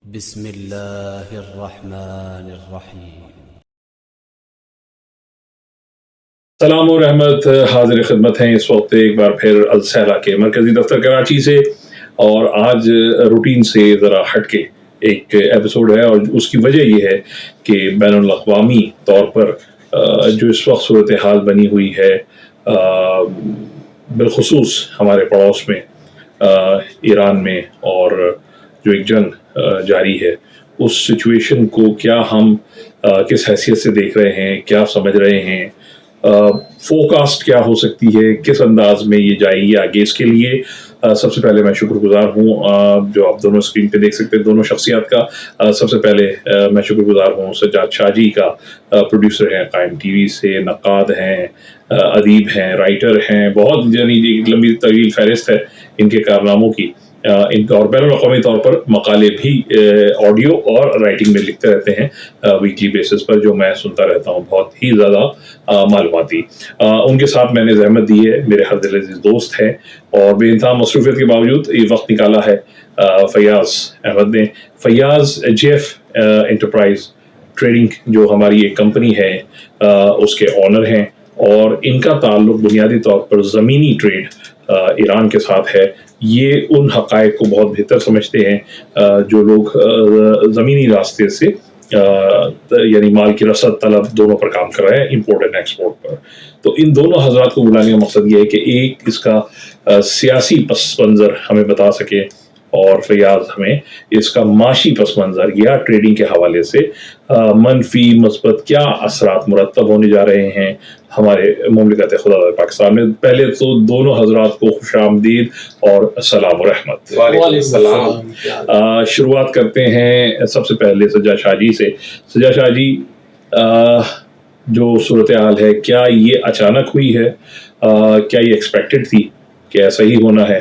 بسم اللہ الرحمن الرحیم۔ سلام و رحمت حاضر خدمت ہیں اس وقت ایک بار پھر السیرا کے مرکزی دفتر کراچی سے، اور آج روٹین سے ذرا ہٹ کے ایک ایپیسوڈ ہے، اور اس کی وجہ یہ ہے کہ بین الاقوامی طور پر جو اس وقت صورتحال بنی ہوئی ہے، بالخصوص ہمارے پڑوس میں ایران میں، اور جو ایک جنگ جاری ہے، اس سچویشن کو کیا ہم کس حیثیت سے دیکھ رہے ہیں، کیا سمجھ رہے ہیں، فوکاسٹ کیا ہو سکتی ہے، کس انداز میں یہ جائے گی آگے۔ اس کے لیے سب سے پہلے میں شکر گزار ہوں، جو آپ دونوں اسکرین پہ دیکھ سکتے ہیں دونوں شخصیات کا۔ سب سے پہلے میں شکر گزار ہوں سجاد شاہ جی کا، پروڈیوسر ہیں قائم ٹی وی سے، نقاد ہیں، ادیب ہیں، رائٹر ہیں، بہت یعنی ایک لمبی طویل فہرست ہے ان کے کارناموں کی۔ ان کا اور بین الاقوامی طور پر مقالے بھی آڈیو اور رائٹنگ میں لکھتے رہتے ہیں ویکلی بیسس پر، جو میں سنتا رہتا ہوں، بہت ہی زیادہ معلوماتی۔ ان کے ساتھ میں نے زحمت دی ہے، میرے ہر دل عزیز دوست ہیں، اور بے انتہا مصروفیت کے باوجود یہ وقت نکالا ہے فیاض احمد نے۔ Fayaz J F enterprise trading جو ہماری ایک کمپنی ہے، اس کے آنر ہیں، اور ان کا تعلق بنیادی طور پر زمینی ٹریڈ ایران کے ساتھ ہے۔ یہ ان حقائق کو بہت بہتر سمجھتے ہیں جو لوگ زمینی راستے سے یعنی مال کی رسد طلب دونوں پر کام کر رہے ہیں، امپورٹ اینڈ ایکسپورٹ پر۔ تو ان دونوں حضرات کو بلانے کا مقصد یہ ہے کہ ایک اس کا سیاسی پس منظر ہمیں بتا سکے، اور فیاض ہمیں اس کا معاشی پس منظر یا ٹریڈنگ کے حوالے سے منفی مثبت کیا اثرات مرتب ہونے جا رہے ہیں ہمارے مملکت خدا پاکستان میں۔ پہلے تو دونوں حضرات کو خوش آمدید اور السلام و رحمت۔ وعلیکم السلام۔ شروعات کرتے ہیں سب سے پہلے سجاد شاہ جی سے۔ سجاد شاہ جی، جو صورتحال ہے، کیا یہ اچانک ہوئی ہے؟ کیا یہ ایکسپیکٹڈ تھی کہ ایسا ہی ہونا ہے،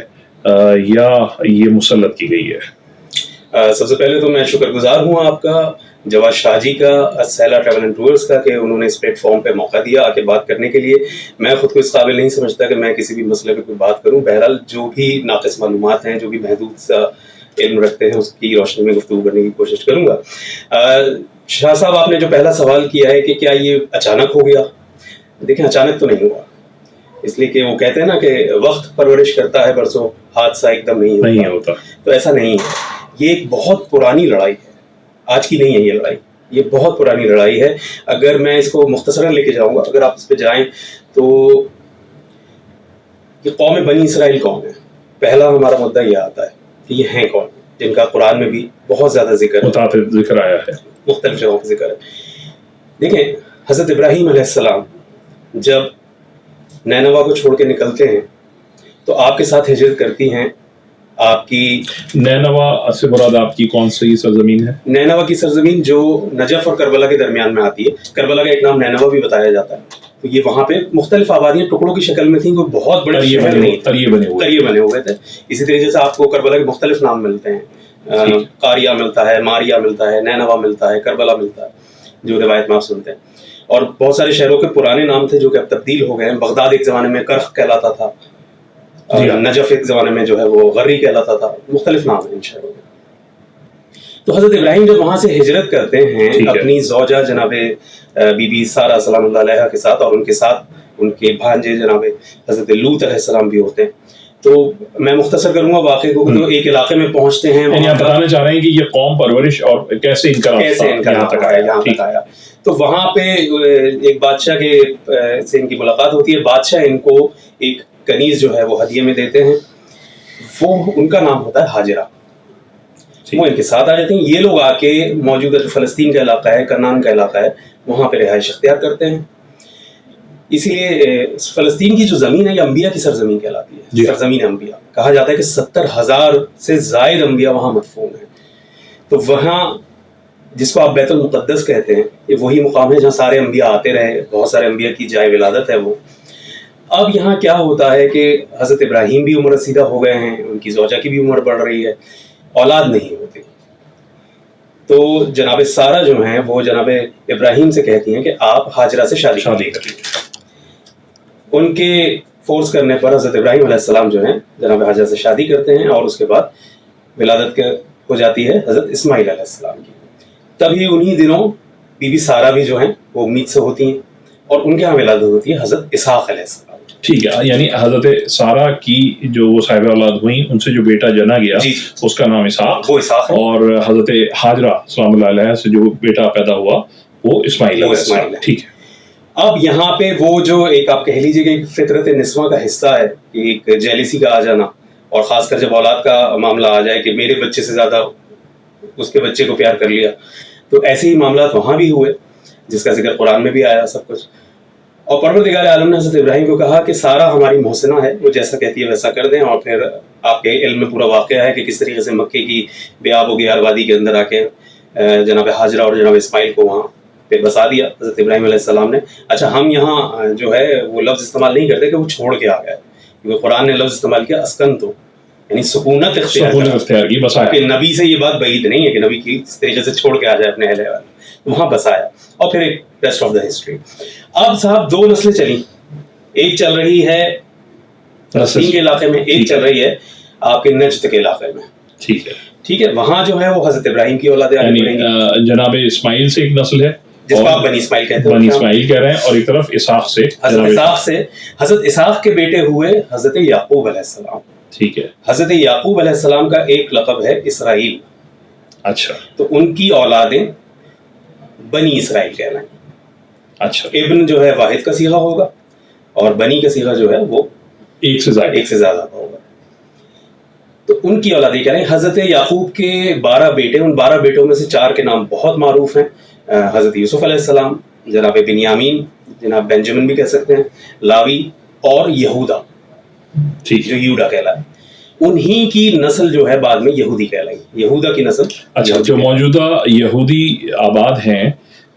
یا یہ مسلط کی گئی ہے؟ سب سے پہلے تو میں شکر گزار ہوں آپ کا، جواد شاہ جی کا، السیلا ٹریول اینڈ ٹورز کا، کہ انہوں نے اس پلیٹ فارم پہ موقع دیا آ کے بات کرنے کے لیے۔ میں خود کو اس قابل نہیں سمجھتا کہ میں کسی بھی مسئلے پہ کوئی بات کروں۔ بہرحال جو بھی ناقص معلومات ہیں، جو بھی محدود سا علم رکھتے ہیں، اس کی روشنی میں گفتگو کرنے کی کوشش کروں گا۔ شاہ صاحب، آپ نے جو پہلا سوال کیا ہے کہ کیا یہ اچانک ہو گیا، دیکھیں اچانک تو نہیں ہوا، اس لیے کہ وہ کہتے ہیں نا کہ وقت پرورش کرتا ہے برسوں، حادثہ ایک دم نہیں ہوتا۔ تو ایسا نہیں ہے، یہ ایک بہت پرانی لڑائی ہے، آج کی نہیں ہے یہ لڑائی، یہ بہت پرانی لڑائی ہے۔ اگر میں اس کو مختصراً لے کے جاؤں گا، اگر آپ اس پہ جائیں تو یہ قوم بنی اسرائیل کون ہے، پہلا ہمارا مدعا یہ آتا ہے کہ یہ ہیں کون، جن کا قرآن میں بھی بہت زیادہ ذکر آیا ہے، مختلف جگہوں پہ ذکر ہے۔ دیکھیں، حضرت ابراہیم علیہ السلام جب نینوا کو چھوڑ کے نکلتے ہیں تو آپ کے ساتھ ہجرت کرتی ہیں آپ کی۔ نینوا سے مراد آپ کی کون سی سرزمین ہے؟ نینوا کی سرزمین جو نجف اور کربلا کے درمیان میں آتی ہے۔ کربلا کا ایک نام نینوا بھی بتایا جاتا ہے۔ تو یہ وہاں پہ مختلف آبادیاں ٹکڑوں کی شکل میں تھیں، کوئی بہت بڑے شہر نہیں، تریے بنے ہوئے تھے۔ اسی طریقے سے آپ کو کربلا کے مختلف نام ملتے ہیں، قاریہ ملتا ہے، ماریا ملتا ہے، نینوا ملتا ہے، کربلا ملتا ہے، جو روایت میں آپ سنتے ہیں۔ اور بہت سارے شہروں کے پرانے نام تھے جو کہ اب تبدیل ہو گئے ہیں۔ بغداد ایک زمانے میں کرخ کہلاتا تھا، نجف ایک زمانے میں جو ہے وہ غری کہلاتا تھا، مختلف نام ہیں ان شہروں کے۔ تو حضرت ابراہیم جب وہاں سے ہجرت کرتے ہیں اپنی زوجہ جناب بی بی سارہ سلام اللہ علیہ کے ساتھ، اور ان کے ساتھ ان کے بھانجے جناب حضرت لوط علیہ السلام بھی ہوتے ہیں۔ تو میں مختصر کروں گا واقعے کو، تو ایک علاقے میں پہنچتے ہیں، یعنی آپ بتانا چاہ رہے ہیں کہ یہ قوم پرورش اور کیسے ان کا یہاں تک آیا۔ تو وہاں پہ ایک بادشاہ کے سے ان کی ملاقات ہوتی ہے۔ بادشاہ ان کو ایک کنیز جو ہے وہ ہدیے میں دیتے ہیں، وہ ان کا نام ہوتا ہے ہاجرہ۔ وہ ان کے ساتھ آ جاتے ہیں۔ یہ لوگ آ کے موجودہ جو فلسطین کا علاقہ ہے، کنعان کا علاقہ ہے، وہاں پہ رہائش اختیار کرتے ہیں۔ اسی لیے فلسطین کی جو زمین ہے یہ انبیاء کی سرزمین کہلاتی ہے، سرزمین انبیاء۔ کہا جاتا ہے کہ 70,000 سے زائد انبیاء وہاں مدفون ہیں۔ تو وہاں جس کو آپ بیت المقدس کہتے ہیں، یہ وہی مقام ہے جہاں سارے انبیاء آتے رہے، بہت سارے انبیاء کی جائے ولادت ہے وہ۔ اب یہاں کیا ہوتا ہے کہ حضرت ابراہیم بھی عمر رسیدہ ہو گئے ہیں، ان کی زوجہ کی بھی عمر بڑھ رہی ہے، اولاد نہیں ہوتی۔ تو جناب سارہ جو ہیں وہ جناب ابراہیم سے کہتی ہیں کہ آپ ہاجرہ سے شادی کر لیں۔ ان کے فورس کرنے پر حضرت ابراہیم علیہ السلام جو ہیں جناب ہاجرہ سے شادی کرتے ہیں، اور اس کے بعد ولادت کے ہو جاتی ہے حضرت اسماعیل علیہ السلام کی. تبھی انہی دنوں بی بی سارہ بھی جو ہیں وہ امید سے ہوتی ہیں اور ان کے یہاں ولادت ہوتی ہے حضرت اسحاق علیہ السلام. ٹھیک ہے, یعنی حضرت سارہ کی جو وہ صاحب اولاد ہوئیں ان سے جو بیٹا جنا گیا اس کا نام اسحاق, وہ اسحاق ہے, اور حضرت ہاجرہ سلام اللہ علیہ سے جو بیٹا پیدا ہوا وہ اسماعیل علیہ السلام. ٹھیک ہے. اب یہاں پہ وہ جو ایک آپ کہہ لیجیے کہ فطرت نسواں کا حصہ ہے, ایک جیلسی کا آ جانا, اور خاص کر جب اولاد کا معاملہ آ جائے کہ میرے بچے سے زیادہ اس کے بچے کو پیار کر لیا, تو ایسے ہی معاملات وہاں بھی ہوئے جس کا ذکر قرآن میں بھی آیا سب کچھ. اور پروردگار عالم نے حضرت ابراہیم کو کہا کہ سارہ ہماری محسنہ ہے, وہ جیسا کہتی ہے ویسا کر دیں. اور پھر آپ کے علم میں پورا واقعہ ہے کہ کس طریقے سے مکے کی بے آب و گیار وادی کے اندر آ کے جناب ہاجرہ اور جناب اسماعیل کو وہاں پہ بسا دیا حضرت ابراہیم علیہ السلام نے. اچھا, ہم یہاں جو ہے وہ لفظ استعمال نہیں کرتے کہ وہ چھوڑ کے آ گئے, کیونکہ قرآن نے لفظ استعمال کیا اسکن, تو یعنی سکونت اختیار کی. بسا کہ نبی سے یہ بات بعید نہیں ہے کہ نبی کی اس طریقے سے چھوڑ کے آ جائے اپنے اہل والے, وہاں بسایا. اور پھر ایک ریسٹ آف دا ہسٹری. اب صاحب دو نسلیں چلی, ایک چل رہی ہے فلسطین کے علاقے میں, ایک چل رہی ہے آپ کے نجد کے علاقے میں. ٹھیک ہے, ٹھیک ہے. وہاں جو ہے وہ حضرت ابراہیم کی اولاد جناب اسماعیل سے ایک نسل ہے جس کو آپ بنی اسماعیل کہتے ہیں, بنی اسماعیل کہہ رہے ہیں, اور ایک طرف اسحاق سے, حضرت اسحاق سے. حضرت اسحاق کے بیٹے ہوئے حضرت یعقوب علیہ السلام. ٹھیک ہے. حضرت یعقوب علیہ السلام کا ایک لقب ہے اسرائیل. اچھا, تو ان کی اولادیں بنی اسرائیل کہلائیں. اچھا, ابن جو ہے واحد کا صیغہ ہوگا اور بنی کا صیغہ جو ہے وہ ایک سے زیادہ ہوگا. تو ان کی اولادیں کہہ رہے ہیں. حضرت یعقوب کے 12 بیٹے, ان 12 بیٹوں میں سے 4 کے نام بہت معروف ہیں. حضرت یوسف علیہ السلام, جناب بنیامین, جناب بینجامن بھی کہہ سکتے ہیں, لاوی اور یہودا, جو یوڈا کہلائے. انہی کی نسل جو ہے بعد میں یہودی کہلائی, یہودا کی نسل. اچھا, جو موجودہ یہودی آباد ہیں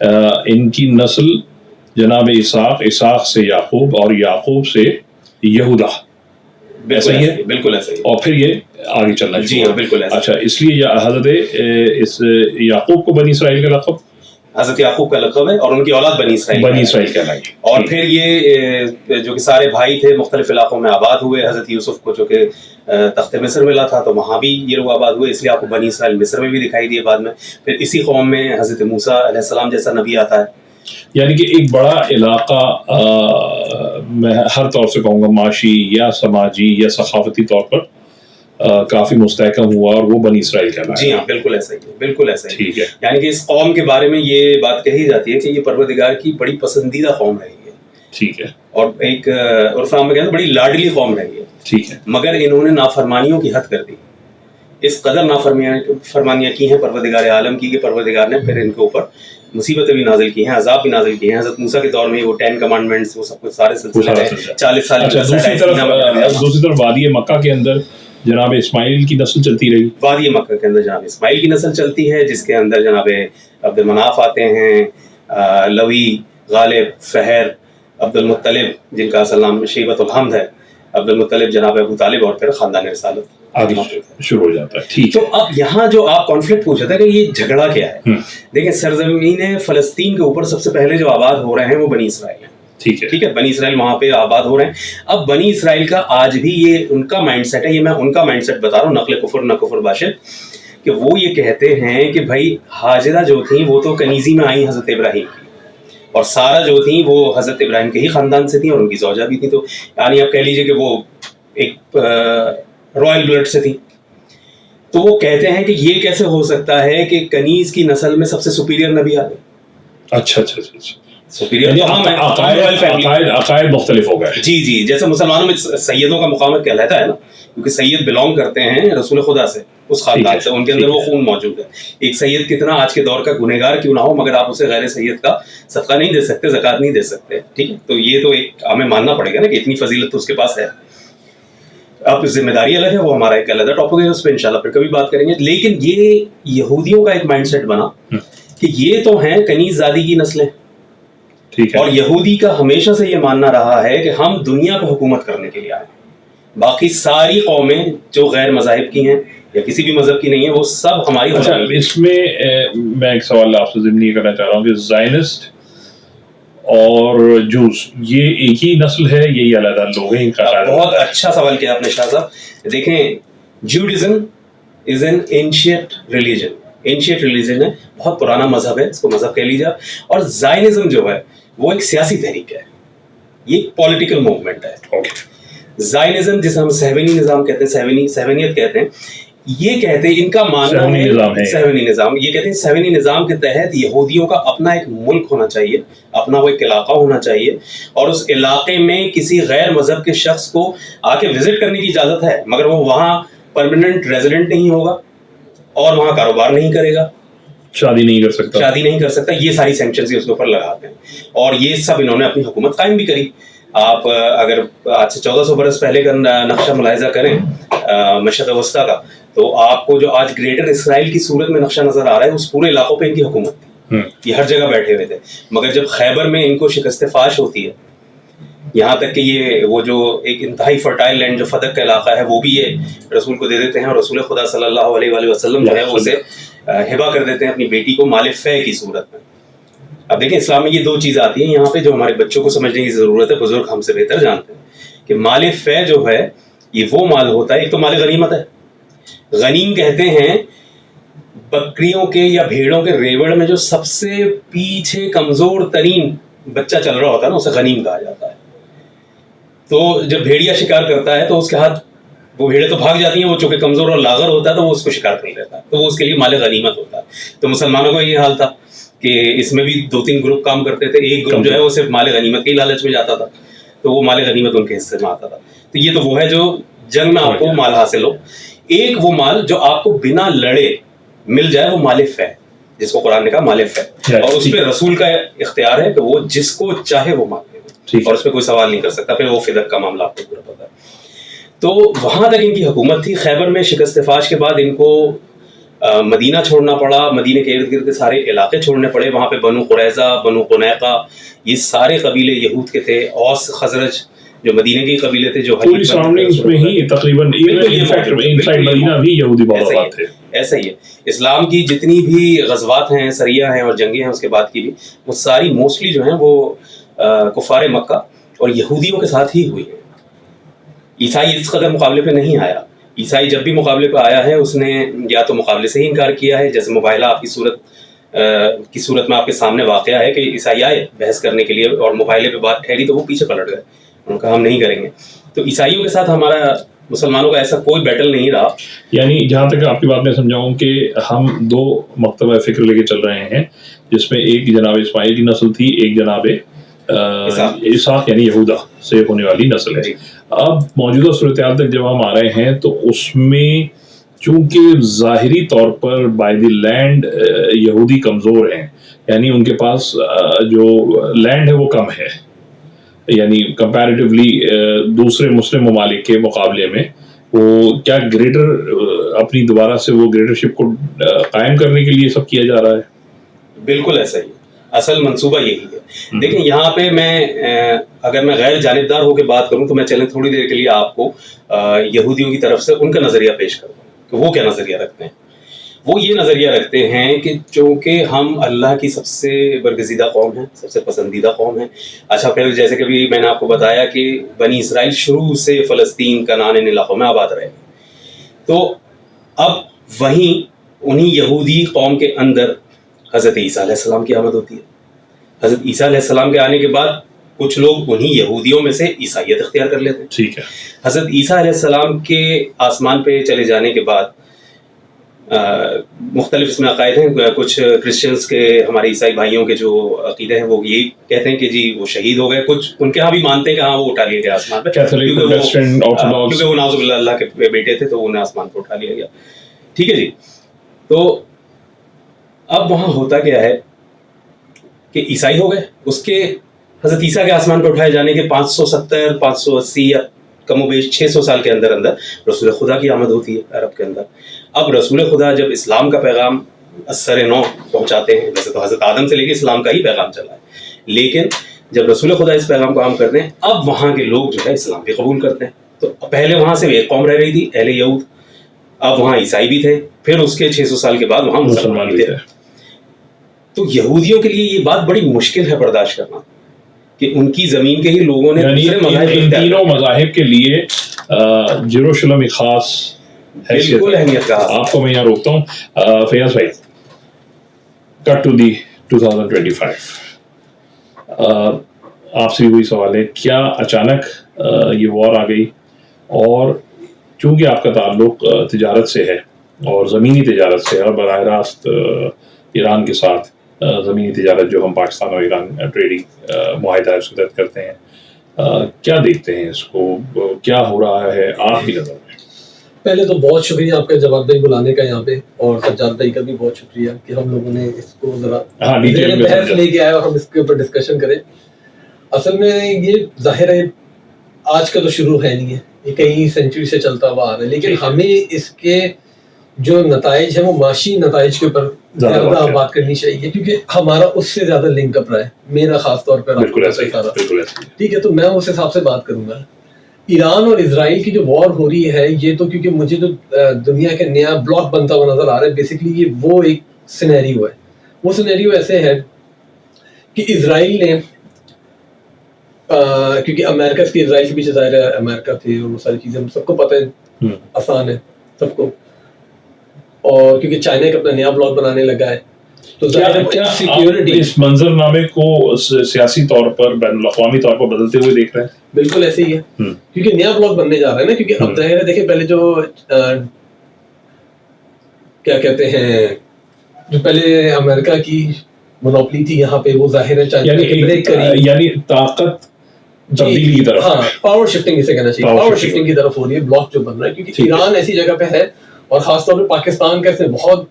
ان کی نسل جناب اسحاق, اسحاق سے یعقوب اور یعقوب سے یہودا. ایسا ہی ہے, بالکل ایسا ہی. اور پھر یہ آگے چلنا. جی ہاں, بالکل ایسا. اچھا, اس لیے حضرت اس یعقوب کو بنی اسرائیل کا لقب, حضرت یعقوب کا لقب ہے, اور ان کی اولاد بنی اسرائیل کہلائی. اور پھر یہ جو کہ سارے بھائی تھے مختلف علاقوں میں آباد ہوئے. حضرت یوسف کو جو کہ تخت مصر ملا تھا تو وہاں بھی یہ لوگ آباد ہوئے, اس لیے آپ کو بنی اسرائیل مصر میں بھی دکھائی دیے بعد میں. پھر اسی قوم میں حضرت موسیٰ علیہ السلام جیسا نبی آتا ہے. یعنی کہ ایک بڑا علاقہ میں ہر طور سے کہوں گا معاشی یا سماجی یا ثقافتی طور پر کافی مستحکم ہوا, اور وہ بنی اسرائیل کا. جی ہاں, بالکل ایسا ہی, بالکل ایسا ہی. ٹھیک ہے. یعنی کہ اس قوم کے بارے میں یہ بات کہی جاتی ہے کہ یہ پروردگار کی بڑی پسندیدہ قوم رہی ہے. ٹھیک ہے. اور ایک عرف عام میں کہتے ہیں بڑی لاڈلی قوم رہی ہے. ٹھیک ہے. مگر انہوں نے نافرمانیوں کی حد کر دی, اس قدر نافرمانیاں کی ہیں پروردگار عالم کی کہ پروردگار نے پھر ان کے اوپر مصیبتیں بھی نازل کی ہیں, عذاب بھی نازل کیے ہیں. حضرت موسیٰ کے دور میں وہ 10 کمانڈمنٹس وہ سب کچھ سارے سلسلے 40 سال. دوسری طرف وادی مکہ کے اندر جناب اسماعیل کی نسل چلتی رہی. وادی مکہ کے اندر جناب اسماعیل کی نسل چلتی ہے, جس کے اندر جناب عبد المناف آتے ہیں, لوی, غالب, فہر, عبد المطلب جن کا اصل نام شیبۃ الحمد ہے, عبد المطلب جناب ابو طالب, اور پھر خاندان رسالت آگے شروع ہو جاتا ہے. ٹھیک. تو اب یہاں جو آپ کانفلکٹ پوچھا تھا کہ یہ جھگڑا کیا ہے, دیکھیں سرزمین فلسطین کے اوپر سب سے پہلے جو آباد ہو رہے ہیں وہ بنی اسرائیل ہیں. ٹھیک ہے, بنی اسرائیل وہاں پہ آباد ہو رہے ہیں. اب بنی اسرائیل کا آج بھی یہ ان کا مائنڈ سیٹ ہے, یہ میں ان کا مائنڈ سیٹ بتا رہا ہوں, نقل کفر نہ کفر باشد, کہ وہ یہ کہتے ہیں کہ بھائی ہاجرہ جو تھیں وہ تو کنیزی میں آئیں حضرت ابراہیم کی, اور سارہ جو تھیں وہ حضرت ابراہیم کے ہی خاندان سے تھیں, اور ان کی زوجہ بھی تھیں. تو یعنی آپ کہہ لیجیے کہ وہ ایک رائل بلڈ سے تھیں. تو وہ کہتے ہیں کہ یہ کیسے ہو سکتا ہے کہ کنیز کی نسل میں سب سے سپیریئر نبی آ گئے. اچھا, عقائد مختلف ہو گئے. جی, جیسے مسلمانوں میں سیدوں کا مقام کہلاتا ہے نا, کیونکہ سید بلانگ کرتے ہیں رسول خدا سے, اس خاندان سے, ان کے اندر وہ خون موجود ہے. ایک سید کتنا آج کے دور کا گنہگار کیوں نہ ہو, مگر آپ اسے غیر سید کا صدقہ نہیں دے سکتے, زکوٰۃ نہیں دے سکتے. ٹھیک ہے, تو یہ تو ایک ہمیں ماننا پڑے گا نا کہ اتنی فضیلت تو اس کے پاس ہے. اب ذمہ داری الگ ہے, وہ ہمارا ایک علیحدہ ٹاپک ہے, اس پہ انشاءاللہ پھر کبھی بات کریں گے. لیکن یہ یہودیوں کا ایک مائنڈ سیٹ بنا کہ یہ تو ہیں کنیز زادی کی نسلیں, اور یہودی کا ہمیشہ سے یہ ماننا رہا ہے کہ ہم دنیا پہ حکومت کرنے کے لیے آئے, باقی ساری قومیں جو غیر مذاہب کی ہیں یا کسی بھی مذہب کی نہیں ہیں وہ سب ہماری. اچھا, اس میں میں ایک سوال آپ سے ضمنی کرنا چاہ رہا ہوں کہ زائنسٹ اور جوز یہ ایک ہی نسل ہے, یہی علیحدہ لوگ ہیں؟ بہت اچھا سوال کیا آپ نے شاہ صاحب. دیکھیں Judaism is an ancient religion. Ancient religion ہے, بہت پرانا مذہب ہے, اس کو مذہب کہہ لیجیے. اور زائنزم جو ہے وہ ایک سیاسی تحریک ہے, یہ ایک پولیٹیکل موومنٹ ہے. زائنزم جسے ہم صہیونی نظام کہتے ہیں, صہیونیت کہتے ہیں, یہ کہتے ہیں, ان کا ماننا ہے صہیونی نظام, یہ کہتے ہیں صہیونی نظام کے تحت یہودیوں کا اپنا ایک ملک ہونا چاہیے, اپنا وہ ایک علاقہ ہونا چاہیے, اور اس علاقے میں کسی غیر مذہب کے شخص کو آ کے وزٹ کرنے کی اجازت ہے, مگر وہ وہاں پرماننٹ ریزیڈنٹ نہیں ہوگا اور وہاں کاروبار نہیں کرے گا, شادی نہیں کر سکتا. یہ ساری سینکشنز اس کے اوپر لگاتے ہیں, اور یہ سب انہوں نے اپنی حکومت قائم بھی کری. آپ اگر آج سے 1400 برس پہلے کا نقشہ ملاحظہ کریں مشرق وسطیٰ کا, تو آپ کو جو آج گریٹر اسرائیل کی صورت میں نقشہ نظر آ رہا ہے, اس پورے علاقوں پہ ان کی حکومت تھی, یہ ہر جگہ بیٹھے ہوئے تھے. مگر جب خیبر میں ان کو شکست فاش ہوتی ہے, یہاں تک کہ یہ وہ جو ایک انتہائی فرٹائل لینڈ جو فتح کا علاقہ ہے وہ بھی یہ رسول کو دے دیتے ہیں, اور رسول خدا صلی اللہ علیہ وآلہ وسلم جو ہے وہ اسے ہبہ کر دیتے ہیں اپنی بیٹی کو مال فے کی صورت میں. اب دیکھیں اسلام میں یہ دو چیز آتی ہیں یہاں پہ جو ہمارے بچوں کو سمجھنے کی ضرورت ہے, بزرگ ہم سے بہتر جانتے ہیں کہ مال فے جو ہے یہ وہ مال ہوتا ہے, ایک تو مال غنیمت ہے. غنیم کہتے ہیں بکریوں کے یا بھیڑوں کے ریوڑ میں جو سب سے پیچھے کمزور ترین بچہ چل رہا ہوتا ہے نا, اسے غنیم کہا جاتا ہے. تو جب بھیڑیا شکار کرتا ہے تو اس کے ہاتھ وہ بھیڑیں تو بھاگ جاتی ہیں, وہ چونکہ کمزور اور لاغر ہوتا ہے تو وہ اس کو شکار کر لیتا ہے, تو وہ اس کے لیے مال غنیمت ہوتا ہے. تو مسلمانوں کا یہ حال تھا کہ اس میں بھی 2-3 گروپ کام کرتے تھے. ایک گروپ جو ہے وہ صرف مال غنیمت کے لالچ میں جاتا تھا, تو وہ مال غنیمت ان کے حصے میں آتا تھا. تو یہ تو وہ ہے جو جنگ میں آپ کو مال حاصل ہو. ایک وہ مال جو آپ کو بنا لڑے مل جائے وہ مال فے, جس کو قرآن نے کہا مال فے, اور اس پہ رسول کا اختیار ہے کہ وہ جس کو چاہے وہ مال لے, اور اس پہ کوئی سوال نہیں کر سکتا. پھر وہ فدق کا معاملہ آپ کو پورا پتا ہے. تو وہاں تک ان کی حکومت تھی. خیبر میں شکست فاش کے بعد ان کو مدینہ چھوڑنا پڑا, مدینہ کے ارد گرد کے سارے علاقے چھوڑنے پڑے. وہاں پہ بنو قریظہ, بنو قنیقہ, یہ سارے قبیلے یہود کے تھے. اوس خزرج جو مدینہ کے قبیلے تھے, جو پوری سراؤنڈنگز میں ہی تقریباً انسائیڈ مدینہ بھی یہودی بہت تھے. ایسا ہی ہے. اسلام کی جتنی بھی غزوات ہیں, سریہ ہیں اور جنگیں ہیں اس کے بعد کی بھی, وہ ساری موسٹلی جو ہیں وہ کفار مکہ اور یہودیوں کے ساتھ ہی ہوئی ہیں. عیسائی اس قدر مقابلے پہ نہیں آیا. عیسائی جب بھی مقابلے پہ آیا ہے اس نے یا تو مقابلے سے ہی انکار کیا ہے, جیسے مباہلہ آپ کی صورت میں آپ کے سامنے واقعہ ہے کہ عیسائی آئے بحث کرنے کے لیے اور مباہلے پہ بات ٹھہری تو وہ پیچھے پلٹ گئے, انہوں نے کہا ہم نہیں کریں گے. تو عیسائیوں کے ساتھ ہمارا مسلمانوں کا ایسا کوئی بیٹل نہیں رہا. یعنی جہاں تک آپ کی بات میں سمجھاؤں کہ ہم 2 مکتبہ فکر لے کے چل رہے ہیں, جس میں ایک جناب اسماعیل کی نسل تھی, ایک جناب اسحاق یعنی یہودا سے ہونے والی نسل ہے. اب موجودہ صورتحال تک جب ہم آ رہے ہیں تو اس میں چونکہ ظاہری طور پر بائی دی لینڈ یہودی کمزور ہیں, یعنی ان کے پاس جو لینڈ ہے وہ کم ہے, یعنی کمپیریٹیولی دوسرے مسلم ممالک کے مقابلے میں, وہ کیا گریٹر اپنی دوبارہ سے وہ گریٹرشپ کو قائم کرنے کے لیے سب کیا جا رہا ہے؟ بالکل ایسا ہی, اصل منصوبہ یہی ہے. دیکھیں یہاں پہ اگر میں غیر جانبدار ہو کے بات کروں تو میں چلیں تھوڑی دیر کے لیے آپ کو یہودیوں کی طرف سے ان کا نظریہ پیش کروں کہ وہ کیا نظریہ رکھتے ہیں. وہ یہ نظریہ رکھتے ہیں کہ چونکہ ہم اللہ کی سب سے برگزیدہ قوم ہیں, سب سے پسندیدہ قوم ہیں. اچھا پھر جیسے کہ بھی میں نے آپ کو بتایا کہ بنی اسرائیل شروع سے فلسطین کنعان ان علاقوں میں آباد رہے, تو اب وہیں انہی یہودی قوم کے اندر حضرت عیسیٰ علیہ السلام کی آمد ہوتی ہے. حضرت عیسیٰ علیہ السلام کے آنے کے بعد کچھ لوگ انہی یہودیوں میں سے عیسائیت اختیار کر لیتے ہیں. ٹھیک ہے. حضرت عیسیٰ علیہ السلام کے آسمان پہ چلے جانے کے بعد مختلف اس میں عقائد ہیں. کچھ کرسچنس کے, ہمارے عیسائی بھائیوں کے جو عقیدے ہیں وہ یہی کہتے ہیں کہ جی وہ شہید ہو گئے. کچھ ان کے ہاں بھی مانتے ہیں کہ ہاں وہ اٹھا لیا گیا آسمان پہ, کیونکہ وہ نعوذ باللہ اللہ کے بیٹے تھے تو انہیں آسمان پہ اٹھا لیا گیا. ٹھیک ہے جی. تو اب وہاں ہوتا کیا ہے کہ عیسائی ہو گئے, اس کے حضرت عیسیٰ کے آسمان پہ اٹھائے جانے کے 570 580 یا کم و بیش 600 سال کے اندر رسول خدا کی آمد ہوتی ہے عرب کے اندر. اب رسول خدا جب اسلام کا پیغام اثر نو پہنچاتے ہیں, ویسے تو حضرت آدم سے لے کے اسلام کا ہی پیغام چلا ہے, لیکن جب رسول خدا اس پیغام کو عام کرتے ہیں اب وہاں کے لوگ جو ہے اسلام بھی قبول کرتے ہیں. تو پہلے وہاں سے ایک قوم رہ رہی تھی اہل یہود, اب وہاں عیسائی بھی تھے, پھر اس کے 600 سال کے بعد وہاں مسلمان بھی تھے. تو یہودیوں کے لیے یہ بات بڑی مشکل ہے برداشت کرنا کہ ان کی زمین کے ہی لوگوں نے ان تینوں مذاہب کے لیے جیروشلم ایک خاص بالکل اہمیت کا. آپ کو میں یہاں روکتا ہوں. فیاض بھائی, کٹ ٹو دی 2025. آپ سے بھی وہی سوال ہے, کیا اچانک یہ وار آ گئی, اور چونکہ آپ کا تعلق تجارت سے ہے اور زمینی تجارت سے, اور براہ راست ایران کے ساتھ زمینی تجارت جو ہم پاکستان اور ایران ٹریڈنگ معاہدہ ہے اس کے تحت کرتے ہیں, کیا دیکھتے ہیں اس کو, کیا ہو رہا ہے آپ کی نظر میں؟ پہلے تو بہت شکریہ آپ کا جواب بھائی بلانے کا یہاں پہ, اور سجاد بھائی کا بھی بہت شکریہ کہ ہم لوگوں نے اس کو ذرا بحث لے کے آئے اور ہم اس کے اوپر ڈسکشن کریں. اصل میں یہ ظاہر ہے آج کا تو شروع ہے نہیں ہے, یہ کئی سینچری سے چلتا ہوا آ رہا ہے, لیکن ہمیں اس کے جو نتائج ہیں وہ معاشی نتائج کے اوپر زیادہ بات کرنی چاہیے, کیونکہ ہمارا اس سے زیادہ لنک اپ رہا ہے, میرا خاص طور پر. ٹھیک ہے, تو میں اس حساب سے بات کروں گا. ایران اور اسرائیل کی جو وار ہو رہی ہے, یہ تو کیونکہ مجھے جو دنیا کے نیا بلاک بنتا ہوا نظر آ رہا ہے, بیسکلی یہ وہ ایک سینیریو ہے. وہ سینیریو ایسے ہے کہ اسرائیل نے, کیونکہ امریکہ کی اسرائیل کے پیچھے ظاہر ہے امریکہ تھے اور وہ ساری چیزیں سب کو پتہ ہے, آسان ہے سب کو, اور کیونکہ چائنا کا اپنا نیا بلاک بنانے لگا ہے, تو سیکیورٹی اس منظر نامے کو سیاسی طور پر بین الاقوامی طور پر بدلتے ہوئے دیکھ رہے ہیں. بالکل ایسے ہی ہے, کیونکہ نیا بلاک بننے جا رہا ہے نا, کیونکہ اب ظاہر ہے دیکھیں پہلے جو کیا کہتے ہیں, جو پہلے امریکہ کی مونوپلی تھی یہاں پہ, وہ ظاہر ہے چائنا نے بریک کری, یعنی طاقت تبدیلی کی طرف, ہاں پاور شفٹنگ اسے کہنا چاہیے, پاور شفٹنگ کی طرف ہو رہی ہے, بلاک جو بن رہا ہے, کیونکہ ایران ایسی جگہ پہ ہے, اور خاص طور پہ پاکستان کا اس میں بہت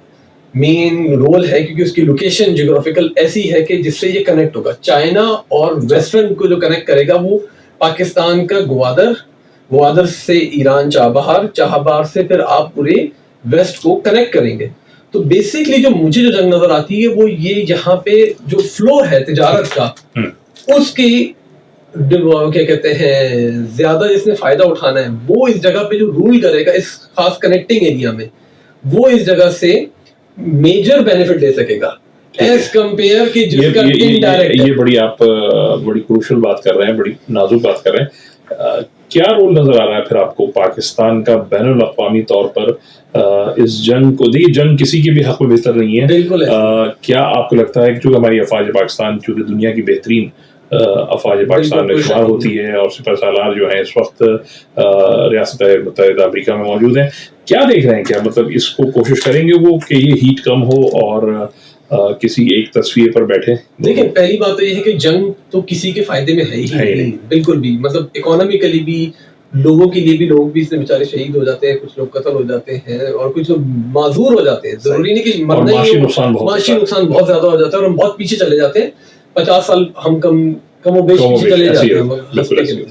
مین رول ہے, کیونکہ اس کی لوکیشن جغرافیکل ایسی ہے کہ جس سے یہ کنیکٹ ہوگا. چائنا اور ویسٹرن کو جو کنیکٹ کرے گا وہ پاکستان کا گوادر سے ایران چابہار سے پھر آپ پورے ویسٹ کو کنیکٹ کریں گے. تو بیسکلی جو مجھے جو جنگ نظر آتی ہے وہ یہ یہاں پہ جو فلو ہے تجارت کا, اس کی کیا کہتے ہیں زیادہ جس نے فائدہ اٹھانا ہے, وہ اس جگہ پہ جو رول کرے گا اس خاص کنیکٹنگ ایریا میں, وہ اس جگہ سے میجر بینیفٹ لے سکے گا ایز کمپیئر کہ جس کا انڈائریکٹ. یہ بڑی آپ بڑی کروشل بات کر رہے ہیں, بڑی نازک بات کر رہے ہیں. کیا رول نظر آ رہا ہے پھر آپ کو پاکستان کا بین الاقوامی طور پر اس جنگ کو؟ دیکھیے جنگ کسی کے بھی حق میں بہتر نہیں ہے, بالکل. کیا آپ کو لگتا ہے کہ چونکہ ہماری افواج پاکستان چونکہ دنیا کی بہترین افواج پاکستان میں شمار ہوتی ہے, اور سپہ سالار جو ہیں اس وقت ریاست متحدہ امریکہ میں موجود ہیں, کیا دیکھ رہے ہیں, کیا مطلب اس کو کوشش کریں گے وہ کہ یہ ہیٹ کم ہو اور کسی ایک تصویر پر بیٹھے؟ دیکھیں پہلی بات تو یہ ہے کہ جنگ تو کسی کے فائدے میں ہے ہی نہیں, بالکل بھی. مطلب اکانومیکلی بھی, لوگوں کے لیے بھی, لوگ بھی اس میں بیچارے شہید ہو جاتے ہیں, کچھ لوگ قتل ہو جاتے ہیں, اور کچھ لوگ معذور ہو جاتے ہیں. ضروری نہیں کہ مرنا ہی ہو, معاشی نقصان بہت زیادہ ہو جاتا ہے, اور ہم بہت پیچھے چلے جاتے ہیں. 50 سال ہم کم و بیش پیچھے چلے جاتے ہیں.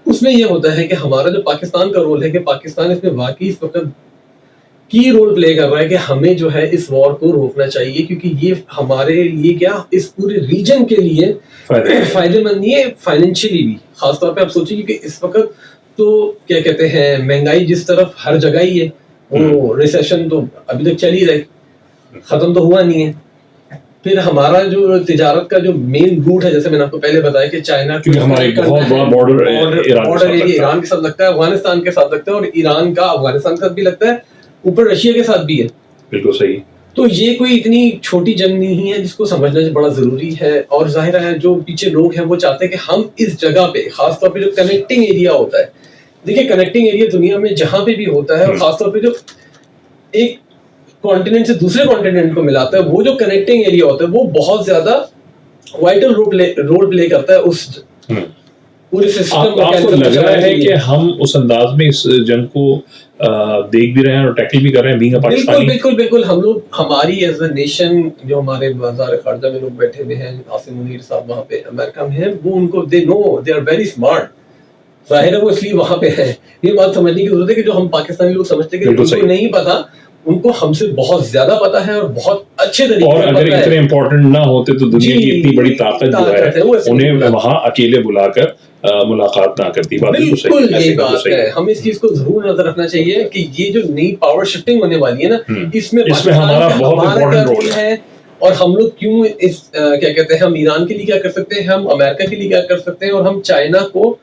اس میں یہ ہوتا ہے کہ ہمارا جو پاکستان کا رول ہے, کہ پاکستان اس میں واقعی اس وقت کی رول پلے کر رہا ہے کہ ہمیں جو ہے اس وار کو روکنا چاہیے, کیونکہ یہ ہمارے لیے کیا اس پورے ریجن کے لیے فائدے مند نہیں ہے, فائنینشلی بھی. خاص طور پہ آپ سوچیں کہ اس وقت تو کیا کہتے ہیں مہنگائی جس طرف ہر جگہ ہی ہے, وہ ریسیشن تو ابھی تک چل ہی رہے, ختم تو ہوا نہیں ہے. پھر ہمارا جو تجارت کا جو مین روٹ ہے, جیسے میں نے آپ کو پہلے بتایا کہ چائنا بارڈر ایران کے ساتھ لگتا ہے, افغانستان کے ساتھ لگتا ہے, اور ایران کا افغانستان کے ساتھ بھی لگتا ہے, اوپر رشیا کے ساتھ بھی ہے. بالکل صحیح. تو یہ کوئی اتنی چھوٹی جنگ نہیں ہے جس کو سمجھنا بڑا ضروری ہے. اور ظاہر ہے جو پیچھے لوگ ہیں وہ چاہتے ہیں کہ ہم اس جگہ پہ, خاص طور پہ جو کنیکٹنگ ایریا ہوتا ہے, دیکھیے کنیکٹنگ ایریا دنیا میں جہاں پہ بھی ہوتا ہے, اور خاص طور پہ جو ایک کانٹیننٹ سے دوسرے کانٹیننٹ کو ملاتا ہے, وہ جو کنیکٹنگ ایریا ہوتا ہے وہ بہت زیادہ وائٹل رول پلے کرتا ہے اس پورے سسٹم. آپ کو لگ رہا ہے کہ ہم اس انداز میں اس جنگ کو دیکھ بھی رہے ہیں اور ٹیکل بھی کر رہے ہیں بینگ اے پاکستانی؟ بالکل. ہم لوگ ہماری ایز اے نیشن, جو ہمارے وزیر خارجہ میں لوگ بیٹھے ہوئے ہیں, عاصم منیر صاحب وہاں پہ امریکہ میں ہیں, وہ ان کو دے نو دے آر ویری اسمارٹ. ظاہر ہے وہ اس لیے وہاں پہ ہے. یہ بات سمجھنے کی ضرورت ہے کہ جو ہم پاکستانی لوگ سمجھتے ہیں کہ ان کو نہیں پتا, ان کو ہم سے بہت زیادہ پتا ہے اور بہت اچھے طریقے سے. اور اگر اتنے امپورٹنٹ نہ ہوتے تو دنیا کی اتنی بڑی طاقت جو ہے انہیں وہاں اکیلے بلا کر ملاقات نہ کرتی. بالکل یہی بات ہے. ہمیں اس چیز کو ضرور نظر رکھنا چاہیے کہ یہ جو نئی پاور شفٹنگ ہونے والی ہے نا, اس میں ہمارا بہت امپورٹنٹ رول ہے. اور ہم لوگ کیوں اس کیا کہتے ہیں, ہم ایران کے لیے کیا کر سکتے ہیں, ہم امریکہ کے لیے کیا کر سکتے ہیں, اور ہم چائنا کو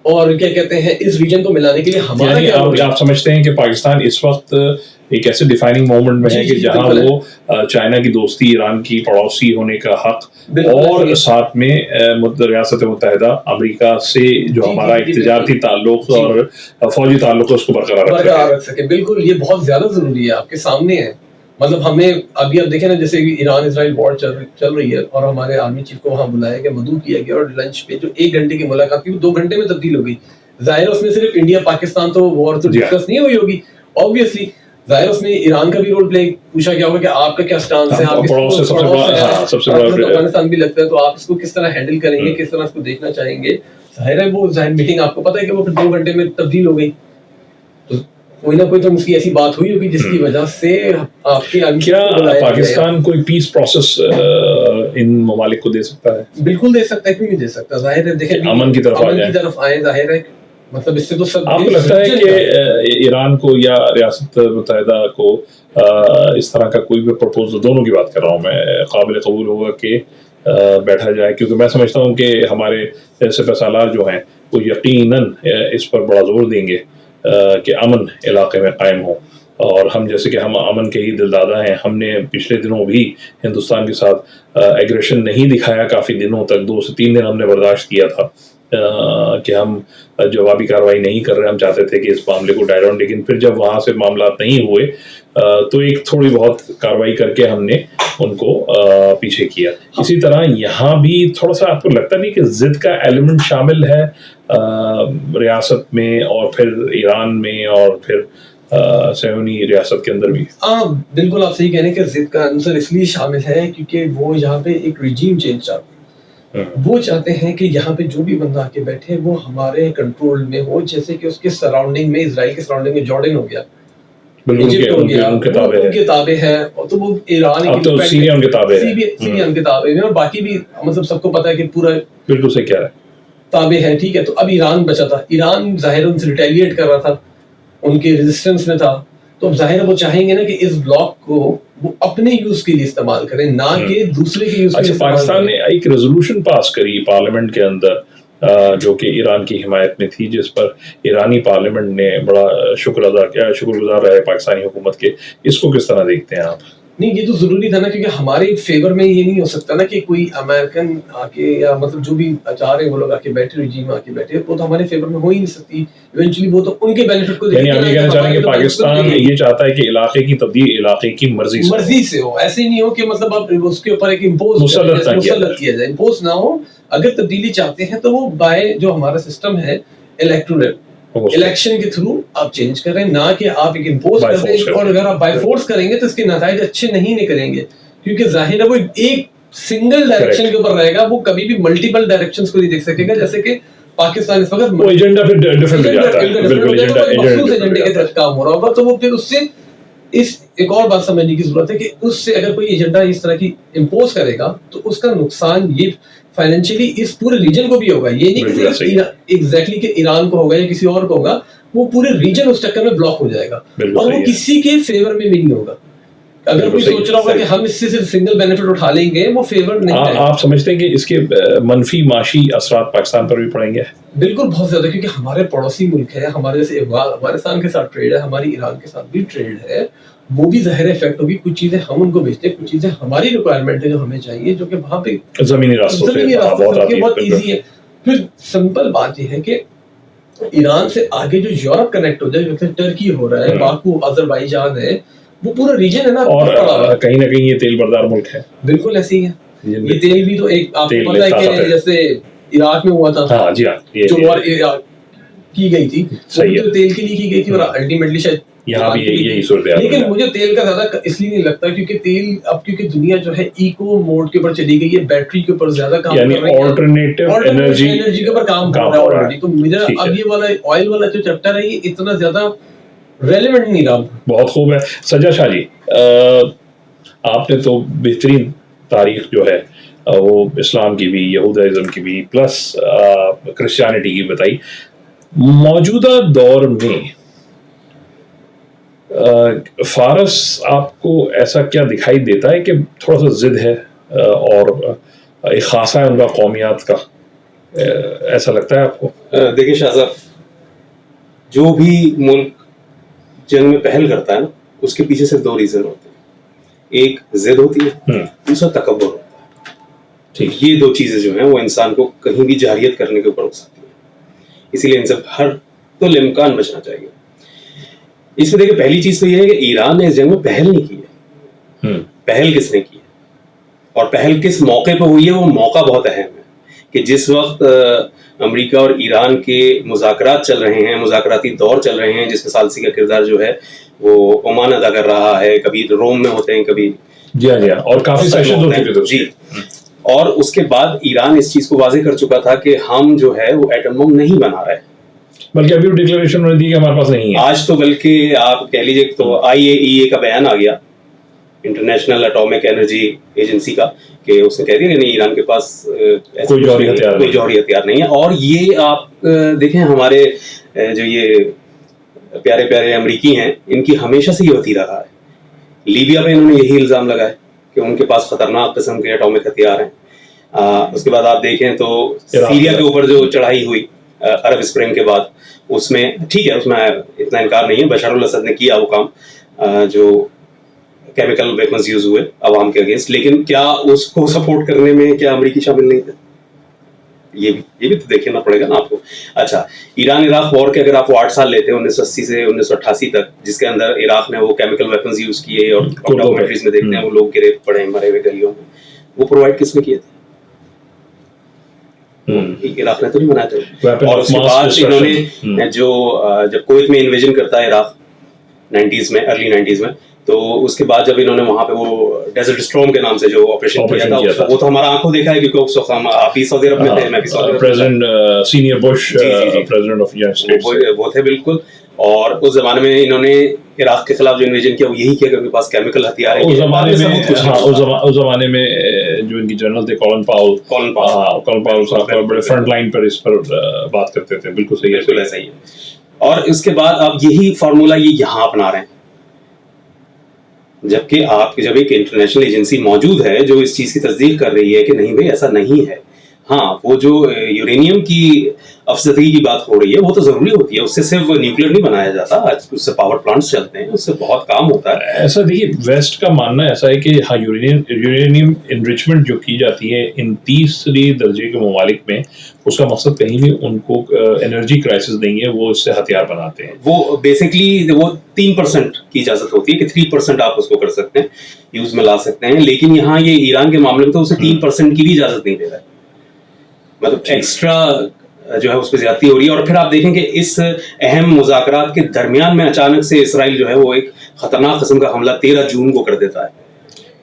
اور کیا کہتے ہیں اس ریجن کو ملانے کے لیے ہمارا یعنی آپ سمجھتے ہیں کہ پاکستان اس وقت ایک ایسے ڈیفائننگ مومنٹ میں ہے کہ جہاں وہ چائنا کی دوستی، ایران کی پڑوسی ہونے کا حق، اور ساتھ میں ریاست متحدہ امریکہ سے جو ہمارا ایک تجارتی تعلق اور فوجی تعلق اس کو برقرار رکھ سکے. بالکل یہ بہت زیادہ ضروری ہے، آپ کے سامنے ہے. مطلب ہمیں ابھی آپ دیکھیں نا، جیسے ایران اسرائیل وار چل رہی ہے اور ہمارے آرمی چیف کو وہاں بلایا گیا، مدعو کیا گیا، اور لنچ پہ جو 1 گھنٹے کی ملاقات تھی وہ 2 گھنٹے میں تبدیل ہو گئی. ظاہر اس میں صرف انڈیا پاکستان تو وار تو ڈسکس نہیں ہوئی ہوگی آبویسلی، ظاہر اس میں ایران کا بھی رول پلے پوچھا گیا ہوگا کہ آپ کا کیا سٹانس ہے، افغانستان بھی لگتا ہے تو آپ اس کو کس طرح ہینڈل کریں گے، کس طرح اس کو دیکھنا چاہیں گے. ظاہر ہے وہ میٹنگ آپ کو پتا ہے کہ وہ پھر 2 گھنٹے میں تبدیل ہو گئی. تو کوئی نہ کوئی تو اس کی ایسی بات ہوئی ہوگی جس کی وجہ سے آپ کے کیا پاکستان کوئی پیس پروسیس ان ممالک کو دے سکتا ہے؟ بالکل دے سکتا ہے، کیوں نہیں دے سکتا. ظاہر ہے دیکھیں امن کی طرف آئے، ظاہر ہے مطلب اس سے تو سب. آپ کو لگتا ہے کہ ایران کو یا ریاست متحدہ کو اس طرح کا کوئی بھی پرپوزل، دونوں کی بات کر رہا ہوں میں، قابل قبول ہوگا کہ بیٹھا جائے؟ کیونکہ میں سمجھتا ہوں کہ ہمارے سپہ سالار جو ہیں وہ یقیناً اس پر بڑا زور دیں گے کہ امن علاقے میں قائم ہو. اور ہم جیسے کہ ہم امن کے ہی دلدادہ ہیں، ہم نے پچھلے دنوں بھی ہندوستان کے ساتھ ایگریشن نہیں دکھایا، کافی دنوں تک 2 سے 3 دن ہم نے برداشت کیا تھا کہ ہم جوابی کارروائی نہیں کر رہے. ہم چاہتے تھے کہ اس معاملے کو ڈائیورٹ، لیکن پھر جب وہاں سے معاملات نہیں ہوئے تو ایک تھوڑی بہت کارروائی کر کے ہم نے ان کو پیچھے کیا. اسی طرح یہاں بھی تھوڑا سا آپ کو لگتا نہیں کہ ضد کا ایلیمنٹ شامل ہے ریاست میں، اور پھر ایران میں، اور پھر صہیونی ریاست کے اندر بھی؟ ہاں بالکل آپ صحیح کہہ رہے ہیں کہ ضد کا عنصر اس لیے شامل ہے کیونکہ وہ یہاں پہ ایک ریجیم چینج چاہتے ہیں. وہ چاہتے ہیں کہ یہاں پہ جو بھی بندہ آ کے بیٹھے وہ ہمارے کنٹرول میں ہو، جیسے کہ اس کے سراؤنڈنگ میں، اسرائیل کے سراؤنڈنگ میں جارڈن ہو گیا، ایجپٹ ہو گیا، ان کے تابع ہے. تو وہ ایران سیریا ان کے تابع میں، اور باقی بھی مطلب سب کو پتا ہے کہ پورا بالکل صحیح کہہ رہا ہے تابع ہے. ٹھیک ہے، تو اب ایران بچا تھا. ایران ظاہر ان سے ریٹیلیٹ کر رہا تھا، ان کے ریزسٹنس میں تھا. تو اب ظاہر وہ چاہیں گے نا کہ اس بلاک کو وہ اپنے یوز کے لیے استعمال کریں، نہ کہ دوسرے کے یوز کے لیے. پاکستان نے ایک ریزولوشن پاس کری پارلیمنٹ کے اندر جو کہ ایران کی حمایت میں تھی، جس پر ایرانی پارلیمنٹ نے بڑا شکر گزار رہے پاکستانی حکومت کے. اس کو کس طرح دیکھتے ہیں آپ؟ نہیں، یہ تو ضروری تھا نا، کیونکہ ہمارے فیور میں یہ نہیں ہو سکتا نا کہ کوئی امریکن آ کے یا مطلب جو بھی چاہ رہے ہیں وہ لوگ آ کے بیٹھے، ریجیم آ کے بیٹھے، وہ تو ہمارے فیور میں ہو ہی نہیں سکتی. ایونچولی وہ تو ان کے بینیفٹ کو یعنی آپ یہ کہنا چاہ رہے ہیں کہ پاکستان یہ چاہتا ہے کہ علاقے کی تبدیلی علاقے کی مرضی سے ہو، ایسے نہیں ہو کہ مطلب اب اس کے اوپر ایک مسلط کیا جائے، امپوز نہ ہو. اگر تبدیلی چاہتے ہیں تو وہ بائی جو ہمارا سسٹم ہے الیکٹورل، الیکشن کے تھرو آپ چینج کر رہے ہیں، نہ کہ آپ ایک امپوز کر دیں. اور اگر آپ بائی فورس کریں گے تو اس کے نتائج اچھے نہیں نکلیں گے، کیونکہ ظاہر ہے وہ ایک سنگل ڈائریکشن کے اوپر رہے گا، وہ کبھی بھی ملٹیپل ڈائریکشنز کو نہیں دیکھ سکے گا. جیسے کہ پاکستان اس وقت ایجنڈا پھر ڈیفرنٹ ہو جاتا ہے، بالکل ایجنڈے کے تحت کام ہو رہا ہوگا. تو وہ پھر اس سے ایک اور بات سمجھنے کی ضرورت ہے کہ اس سے اگر کوئی ایجنڈا اس طرح کی امپوز کرے گا تو اس کا نقصان یہ فائنینشلی اس پورے ریجن کو بھی ہوگا. یہ نہیں کہ صرف ایگزیکٹلی کہ ایران کو ہوگا یا کسی اور کو ہوگا، وہ پورے ریجن اس چکر میں بلاک ہو جائے گا، اور وہ کسی کے فیور میں بھی نہیں ہوگا. اگر کوئی سوچ رہا ہوگا کہ ہم اس سے صرف سنگل بینیفٹ اٹھا لیں گے، وہ فیور نہیں ہے. آپ سمجھتے ہیں کہ اس کے منفی معاشی اثرات پاکستان پر بھی پڑیں گے؟ بالکل بہت زیادہ، کیونکہ ہمارے پڑوسی ملک ہے، ہمارے جیسے افغانستان کے ساتھ ٹریڈ ہے، ہماری ایران کے ساتھ بھی ٹریڈ ہے، وہ بھی ظاہر افیکٹ ہوگی. کچھ چیزیں ہم ان کو بیچتے ہیں، کچھ چیزیں ہماری ریکوائرمنٹ ہے جو ہمیں چاہیے، جو کہ وہاں پہ زمینی راستوں سے بہت ایزی ہے. پھر سمپل بات یہ ہے کہ ایران سے آگے جو یورپ کنیکٹ ہو جائے، جیسے ٹرکی ہو رہا ہے، باکو، آذربائیجان ہے، وہ پورا ریجن ہے نا، اور کہیں نہ کہیں یہ تیل بردار ملک ہے. بالکل ایسے ہی ہے. یہ تیل بھی تو ایک آپ کو پتا ہے کہ جیسے عراق میں ہوا تھا، جی ہاں، جو وار کی گئی تھی، وہ تیل کے لیے کی گئی تھی، اور الٹیمیٹلی شاید یہاں بھی یہی صورت ہے. لیکن مجھے تیل کا زیادہ اس لیے نہیں لگتا کیونکہ تیل اب کیونکہ دنیا جو ہے ایکو موڈ کے اوپر چلی گئی ہے، بیٹری کے اوپر زیادہ کام کر رہی ہے، آلٹرنیٹو انرجی کے اوپر کام کر رہا ہے. تو مجھے اب یہ والا آئل والا جو چیپٹر ہے یہ اتنا زیادہ ریلیونٹ نہیں رہا. بہت خوب ہے. سجاد شاہ جی، آپ نے تو بہترین تاریخ جو ہے وہ اسلام کی بھی، یہودازم کی بھی، پلس کرسچینٹی کی بتائی. موجودہ دور میں فارس آپ کو ایسا کیا دکھائی دیتا ہے کہ تھوڑا سا ضد ہے اور ایک خاصا ہے ان کا قومیات کا؟ ایسا لگتا ہے آپ کو؟ دیکھیں شاہ صاحب، جو بھی ملک جنگ میں پہل کرتا ہے نا، اس کے پیچھے صرف 2 ریزن ہوتے ہیں، ایک ضد ہوتی ہے، دوسرا تکبر ہوتا ہے. ٹھیک، یہ 2 چیزیں جو ہیں وہ انسان کو کہیں بھی جارحیت کرنے کے اوپر رک سکتی ہیں. اسی لیے ان سے ہر تو الامکان بچنا چاہیے. اس میں دیکھیں، پہلی چیز تو یہ ہے کہ ایران نے اس جنگ میں پہل نہیں کی ہے. پہل کس نے کی ہے اور پہل کس موقع پہ ہوئی ہے، وہ موقع بہت اہم ہے. کہ جس وقت امریکہ اور ایران کے مذاکرات چل رہے ہیں، مذاکراتی دور چل رہے ہیں، جس میں ثالثی کا کردار جو ہے وہ عمان ادا کر رہا ہے، کبھی روم میں ہوتے ہیں، کبھی اور کافی سیشن ہوتے ہیں جی. اور اس کے بعد ایران اس چیز کو واضح کر چکا تھا کہ ہم جو ہے وہ ایٹم بم نہیں بنا رہے، بلکہ ابھی ڈکلیریشن انہوں نے دی کہ ہمارے پاس نہیں ہے. آج تو بلکہ آپ کہہ لیجیے تو IAEA کا بیان آ گیا، انٹرنیشنل اٹامک انرجی ایجنسی کا، کہ اس نے کہہ دیا کہ نہیں، ایران کے پاس کوئی جوہری ہتھیار نہیں ہے. اور یہ آپ دیکھیں، ہمارے جو یہ پیارے پیارے امریکی ہیں، ان کی ہمیشہ سے یہ وتیرہ رہا ہے. لیبیا پہ انہوں نے یہی الزام لگایا کہ ان کے پاس خطرناک قسم کے اٹامک ہتھیار ہیں. اس کے بعد آپ دیکھیں تو سیریا کے اوپر جو چڑھائی ہوئی عرب اسپرنگ کے بعد، اس میں ٹھیک ہے، اس میں اتنا انکار نہیں ہے، بشار الاسد نے کیا وہ کام جو کیمیکل ویپنز یوز ہوئے عوام کے اگینسٹ، لیکن کیا اس کو سپورٹ کرنے میں کیا امریکی شامل نہیں تھے؟ یہ بھی تو دیکھنا پڑے گا نا آپ کو. اچھا، ایران عراق وار کے اگر آپ 8 سال لیتے ہیں 1980 سے 1988 تک، جس کے اندر عراق نے وہ کیمیکل ویپنز یوز کیے، اور ڈاکومنٹریز میں دیکھتے ہیں وہ لوگ گرے پڑے مرے ہوئے گلیوں میں، وہ پرووائڈ کس نے کیے تھے؟ عراق نے تو نہیں بنایا تھا. اور اس کے بعد انہوں نے جو جب کویت میں انویژن کرتا ہے عراق 90s میں، ارلی 90s میں، تو اس کے بعد جب انہوں نے وہاں پہ وہ ڈیزرٹ اسٹارم کے نام سے جو آپریشن کیا تھا، وہ تو ہمارا آنکھوں دیکھا ہے، کیونکہ اس وقت ہم آپ ہی سعودی عرب میں تھے، میں بھی سعودی عرب، president senior Bush, president of United States وہ تھے بالکل. اور اس زمانے میں انہوں نے عراق کے خلاف جو انویژن کیا وہ یہی کیا کہ ان کے پاس کیمیکل ہتھیار ہیں. اس زمانے میں جو ان کی جنرل تھے کولن پاول صاحب بڑے فرنٹ لائن پر اس پر بات کرتے تھے. بالکل صحیح ہے، بالکل ایسا ہی ہے. اور اس کے بعد آپ یہی فارمولا یہ یہاں اپنا رہے ہیں، جبکہ آپ جب ایک انٹرنیشنل ایجنسی موجود ہے جو اس چیز کی تصدیق کر رہی ہے کہ نہیں بھائی ایسا نہیں ہے. ہاں، وہ جو یورینیم کی افزودگی کی بات ہو رہی ہے وہ تو ضروری ہوتی ہے، اس سے صرف نیوکلیر نہیں بنایا جاتا، اس سے پاور پلانٹس چلتے ہیں، اس سے بہت کام ہوتا ہے. ایسا دیکھیے، ویسٹ کا ماننا ایسا ہے کہ ہاں، یورینیم انریچمنٹ جو کی جاتی ہے ان تیسری درجے کے ممالک میں، اس کا مقصد کہیں بھی ان کو انرجی کرائسس نہیں ہے، وہ اس سے ہتھیار بناتے ہیں. وہ بیسکلی وہ 3% کی اجازت ہوتی ہے کہ 3% آپ اس کو کر سکتے ہیں، یوز میں لا سکتے ہیں. لیکن یہاں یہ ایران کے معاملے میں تو اسے 3% کی بھی اجازت نہیں دے رہا ہے، مطلب ایکسٹرا جو ہے اس پہ زیادتی ہو رہی ہے. اور پھر آپ دیکھیں کہ اس اہم مذاکرات کے درمیان میں اچانک سے اسرائیل جو ہے وہ ایک خطرناک قسم کا حملہ 13 جون کو کر دیتا ہے.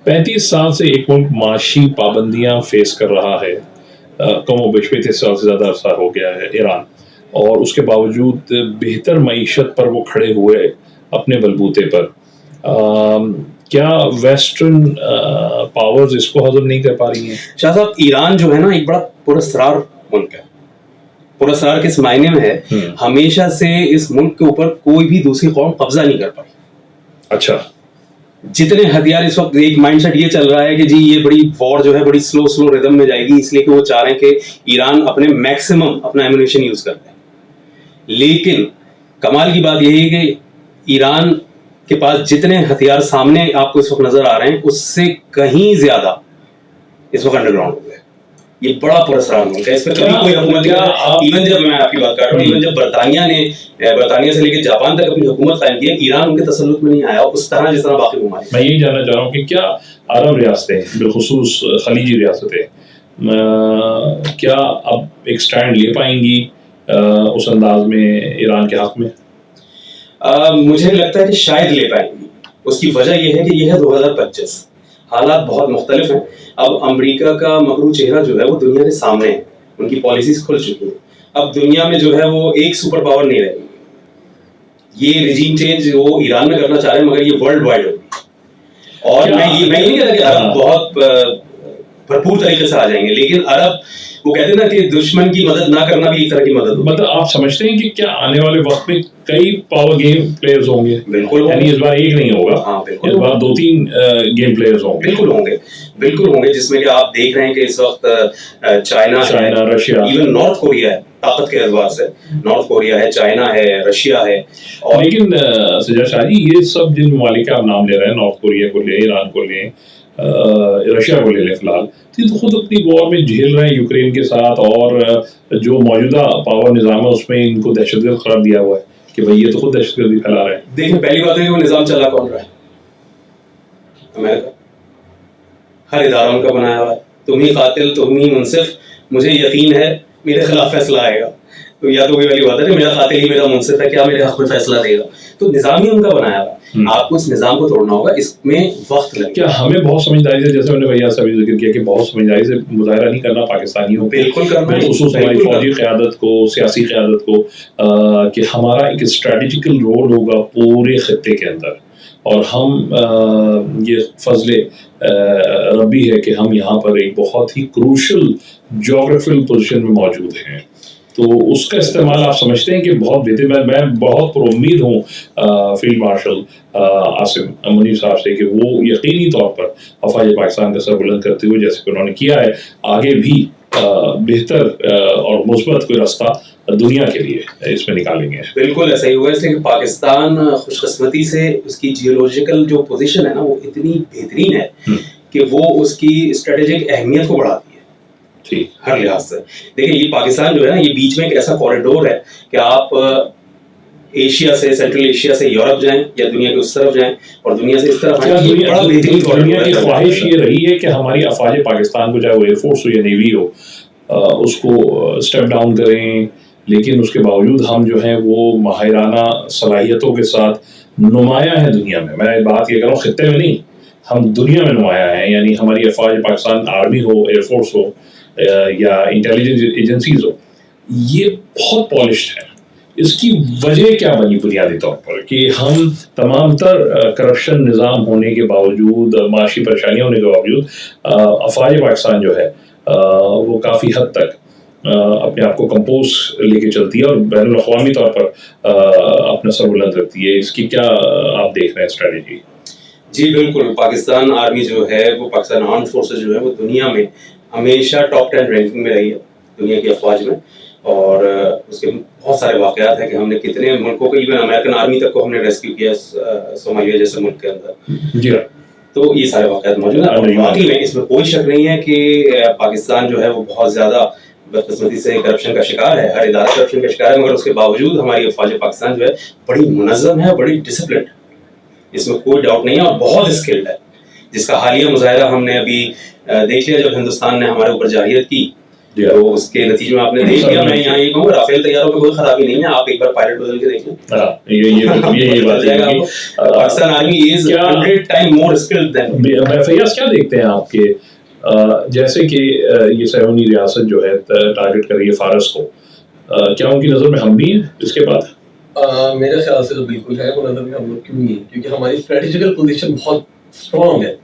35 سال سے ایک ملک معاشی پابندیاں فیس کر رہا ہے، کم و بیش 35 سال سے زیادہ عرصہ ہو گیا ہے ایران، اور اس کے باوجود بہتر معیشت پر وہ کھڑے ہوئے اپنے بلبوتے پر. کیا ویسٹرن پاورز اس کو ہضم نہیں کر پا رہی ہیں؟ شاہ صاحب، ایران جو ہے نا ایک بڑا پراسرار ملک ہے. پراسرار کس معنی میں ہے؟ ہمیشہ سے اس ملک کے اوپر کوئی بھی دوسری قوم قبضہ نہیں کر پائی. اچھا، جتنے ہتھیار اس وقت، ایک مائنڈ سیٹ یہ چل رہا ہے کہ جی یہ بڑی وار جو ہے بڑی سلو ردم میں جائے گی، اس لیے کہ وہ چاہ رہے ہیں کہ ایران اپنے میکسیمم اپنا ایمونیشن یوز کرتے ہیں. لیکن کمال کی بات یہی ہے کہ ایران کے پاس جتنے ہتھیار سامنے آپ کو اس وقت نظر آ رہے ہیں اس سے کہیں زیادہ اس وقت انڈر گراؤنڈ ہو گئے. یہ بڑا پراسرار ملک ہے، اس پہ کبھی کوئی حکومت، ایون جب میں آپ کی بات کر رہا ہوں، ایون جب برطانیہ سے لے کے جاپان تک اپنی حکومت قائم کی ہے، ایران ان کے تسلط میں نہیں آیا اس طرح جس طرح باقی ممالک. میں یہی جاننا چاہ رہا ہوں کہ کیا عرب ریاستیں، بالخصوص خلیجی ریاستیں، کیا اب ایک سٹینڈ لے پائیں گی اس انداز میں ایران کے حق میں؟ مجھے لگتا ہے کہ شاید لے پائیں گی. اس کی وجہ یہ ہے کہ یہ ہے 2025، حالات بہت مختلف ہیں. اب امریکہ کا مغرور چہرہ جو ہے وہ دنیا کے سامنے ہے، ان کی پالیسیز کھل چکی ہیں. اب دنیا میں جو ہے وہ ایک سپر پاور نہیں رہے گی. یہ ریجیم چینج وہ ایران میں کرنا چاہ رہے ہیں، مگر یہ ورلڈ وائڈ ہوگی. اور میں یہ نہیں کہتا کہ عرب بہت بھرپور طریقے سے آ جائیں گے. لیکن عرب وہ کہتے ہیں نا کہ دشمن کی مدد نہ کرنا بھی ایک طرح کی مدد ہوتی ہے. مطلب آپ سمجھتے ہیں کہ کیا آنے والے وقت میں کئی پاور گیم پلیئرز ہوں گے؟ بالکل, یعنی اس بار ایک نہیں ہوگا, ہاں بالکل, اس بار 2-3 گیم پلیئرز ہوں گے. بالکل ہوں گے, جس میں کہ آپ دیکھ رہے ہیں کہ اس وقت China, Russia, even north Korea ہے طاقت کے اعتبار سے. نارتھ کوریا ہے, چائنا ہے, رشیا ہے. اور لیکن سجاد شاہ جی یہ سب جن ممالک کا آپ نام لے رہے ہیں, نارتھ کوریا کو لیں, ایران کو لیں, رشیا کو لے لیں, فی الحال تو خود اپنی وار میں جھیل رہے ہیں یوکرین کے ساتھ, اور جو موجودہ پاور نظام ہے اس میں ان کو دہشت گرد قرار دیا ہوا ہے کہ بھائی یہ تو خود دہشت گردی پھیلا رہے ہیں. دیکھیں پہلی بات ہے کہ وہ نظام چلا کون رہا ہے؟ امریکہ. ہر ادارہ ان کا بنایا ہوا ہے. تم ہی قاتل, تم ہی منصف, مجھے یقین ہے میرے خلاف فیصلہ آئے گا. تو یا تو وہی والی بات ہے کہ میرا قاتل ہی میرا منصف ہے, کیا میرے حق میں فیصلہ دے گا. تو نظام ہی ان کا بنایا ہوا ہے, آپ کو اس نظام کو توڑنا ہوگا, اس میں وقت لگے. کیا ہمیں بہت سمجھداری سے, جیسے میں نے بھیا سے ابھی ذکر کیا کہ بہت سمجھداری سے مظاہرہ نہیں کرنا پاکستانیوں کو, بالکل کرنا ہے, بالخصوص ہماری فوجی قیادت کو, سیاسی قیادت کو, کہ ہمارا ایک اسٹریٹجیکل رول ہوگا پورے خطے کے اندر, اور ہم یہ فضل ربی ہے کہ ہم یہاں پر ایک بہت ہی کروشل جغرافیکل پوزیشن میں موجود ہیں. تو اس کا استعمال آپ سمجھتے ہیں کہ بہت بہتر. میں بہت پر امید ہوں فیلڈ مارشل عاصم منیب صاحب سے کہ وہ یقینی طور پر افواج پاکستان کا سر بلند کرتے ہوئے, جیسے کہ انہوں نے کیا ہے, آگے بھی بہتر اور مثبت کوئی راستہ دنیا کے لیے اس میں نکالیں گے. بالکل ایسا ہی ہوا, اس لیے کہ پاکستان خوش قسمتی سے اس کی جیولوجیکل جو پوزیشن ہے نا وہ اتنی بہترین ہے کہ وہ اس کی اسٹریٹجک اہمیت کو بڑھاتی ہے ہر لحاظ سے. دیکھیں یہ پاکستان جو ہے نا, یہ بیچ میں ایک ایسا کوریڈور ہے کہ آپ ایشیا سے, سینٹرل ایشیا سے یورپ جائیں یا دنیا کے اس طرف جائیں اور دنیا سے اس طرف آئیں. دنیا کی خواہش یہ رہی ہے کہ ہماری افواج پاکستان کو, چاہے وہ ایئر فورس ہو یا نیوی ہو, اس کو اسٹیپ ڈاؤن کریں, لیکن اس کے باوجود ہم جو ہیں وہ ماہرانہ صلاحیتوں کے ساتھ نمایاں ہیں دنیا میں. میں بات یہ کر رہا ہوں خطے میں نہیں, ہم دنیا میں نمایاں ہیں. یعنی ہماری افواج پاکستان, آرمی ہو, ایئر فورس ہو یا انٹیلیجنس ایجنسیز ہو, یہ بہت پالشڈ ہے. اس کی وجہ کیا بنی بنیادی طور پر کہ ہم تمام تر کرپشن نظام ہونے کے باوجود, معاشی پریشانیاں ہونے کے باوجود, افواج پاکستان جو ہے وہ کافی حد تک اپنے آپ کو کمپوز لے کے چلتی ہے اور بین الاقوامی طور پر اپنا سر بلند رکھتی ہے. اس کی کیا آپ دیکھ رہے ہیں اسٹریٹجی؟ جی بالکل, پاکستان آرمی جو ہے وہ, پاکستان آرم فورسز جو ہے وہ دنیا میں ہمیشہ ٹاپ 10 رینکنگ میں رہی ہے دنیا کی افواج میں. اور اس کے بہت سارے واقعات ہیں کہ ہم نے کتنے ملکوں کو, ایون امریکن آرمی تک کو ہم نے ریسکیو کیا صومالیہ جیسے ملک کے اندر. جی ہاں, تو یہ سارے واقعات موجود ہیں. اور واقعی میں اس میں کوئی شک نہیں ہے کہ پاکستان جو ہے وہ بہت زیادہ بدقسمتی سے کرپشن کا شکار ہے, ہر ادارہ کرپشن کا شکار ہے, مگر اس کے باوجود ہماری افواج پاکستان جو ہے بڑی منظم ہے, بڑی ڈسپلنڈ, اس میں کوئی ڈاؤٹ نہیں ہے, اور بہت اسکلڈ ہے, جس کا حالیہ مظاہرہ ہم نے ابھی دیکھ لیا جب ہندوستان نے ہمارے اوپر جارحیت کی. تو اس کے نتیجے میں آپ نے دیکھ لیا. میں یہاں یہ کہوں گا رافیل طیاروں میں کوئی خرابی نہیں ہے, آپ ایک بار پائلٹ بدل کے دیکھیں. یہ بات ہے. پاکستان آرمی از 100 ٹائم مور اسکلڈ دین. فیاض کیا دیکھتے ہیں آپ کے, جیسے کہ یہ سیونی ریاست جو ہے ٹارگٹ کر رہی ہے فارس کو, کیا ان کی نظر میں ہم بھی ہیں اس کے بعد؟ میرے خیال سے تو بالکل ہے, وہ نظر میں ہم لوگ کیوں نہیں ہیں, کیونکہ ہماری اسٹریٹجیکل پوزیشن بہت اسٹرانگ ہے.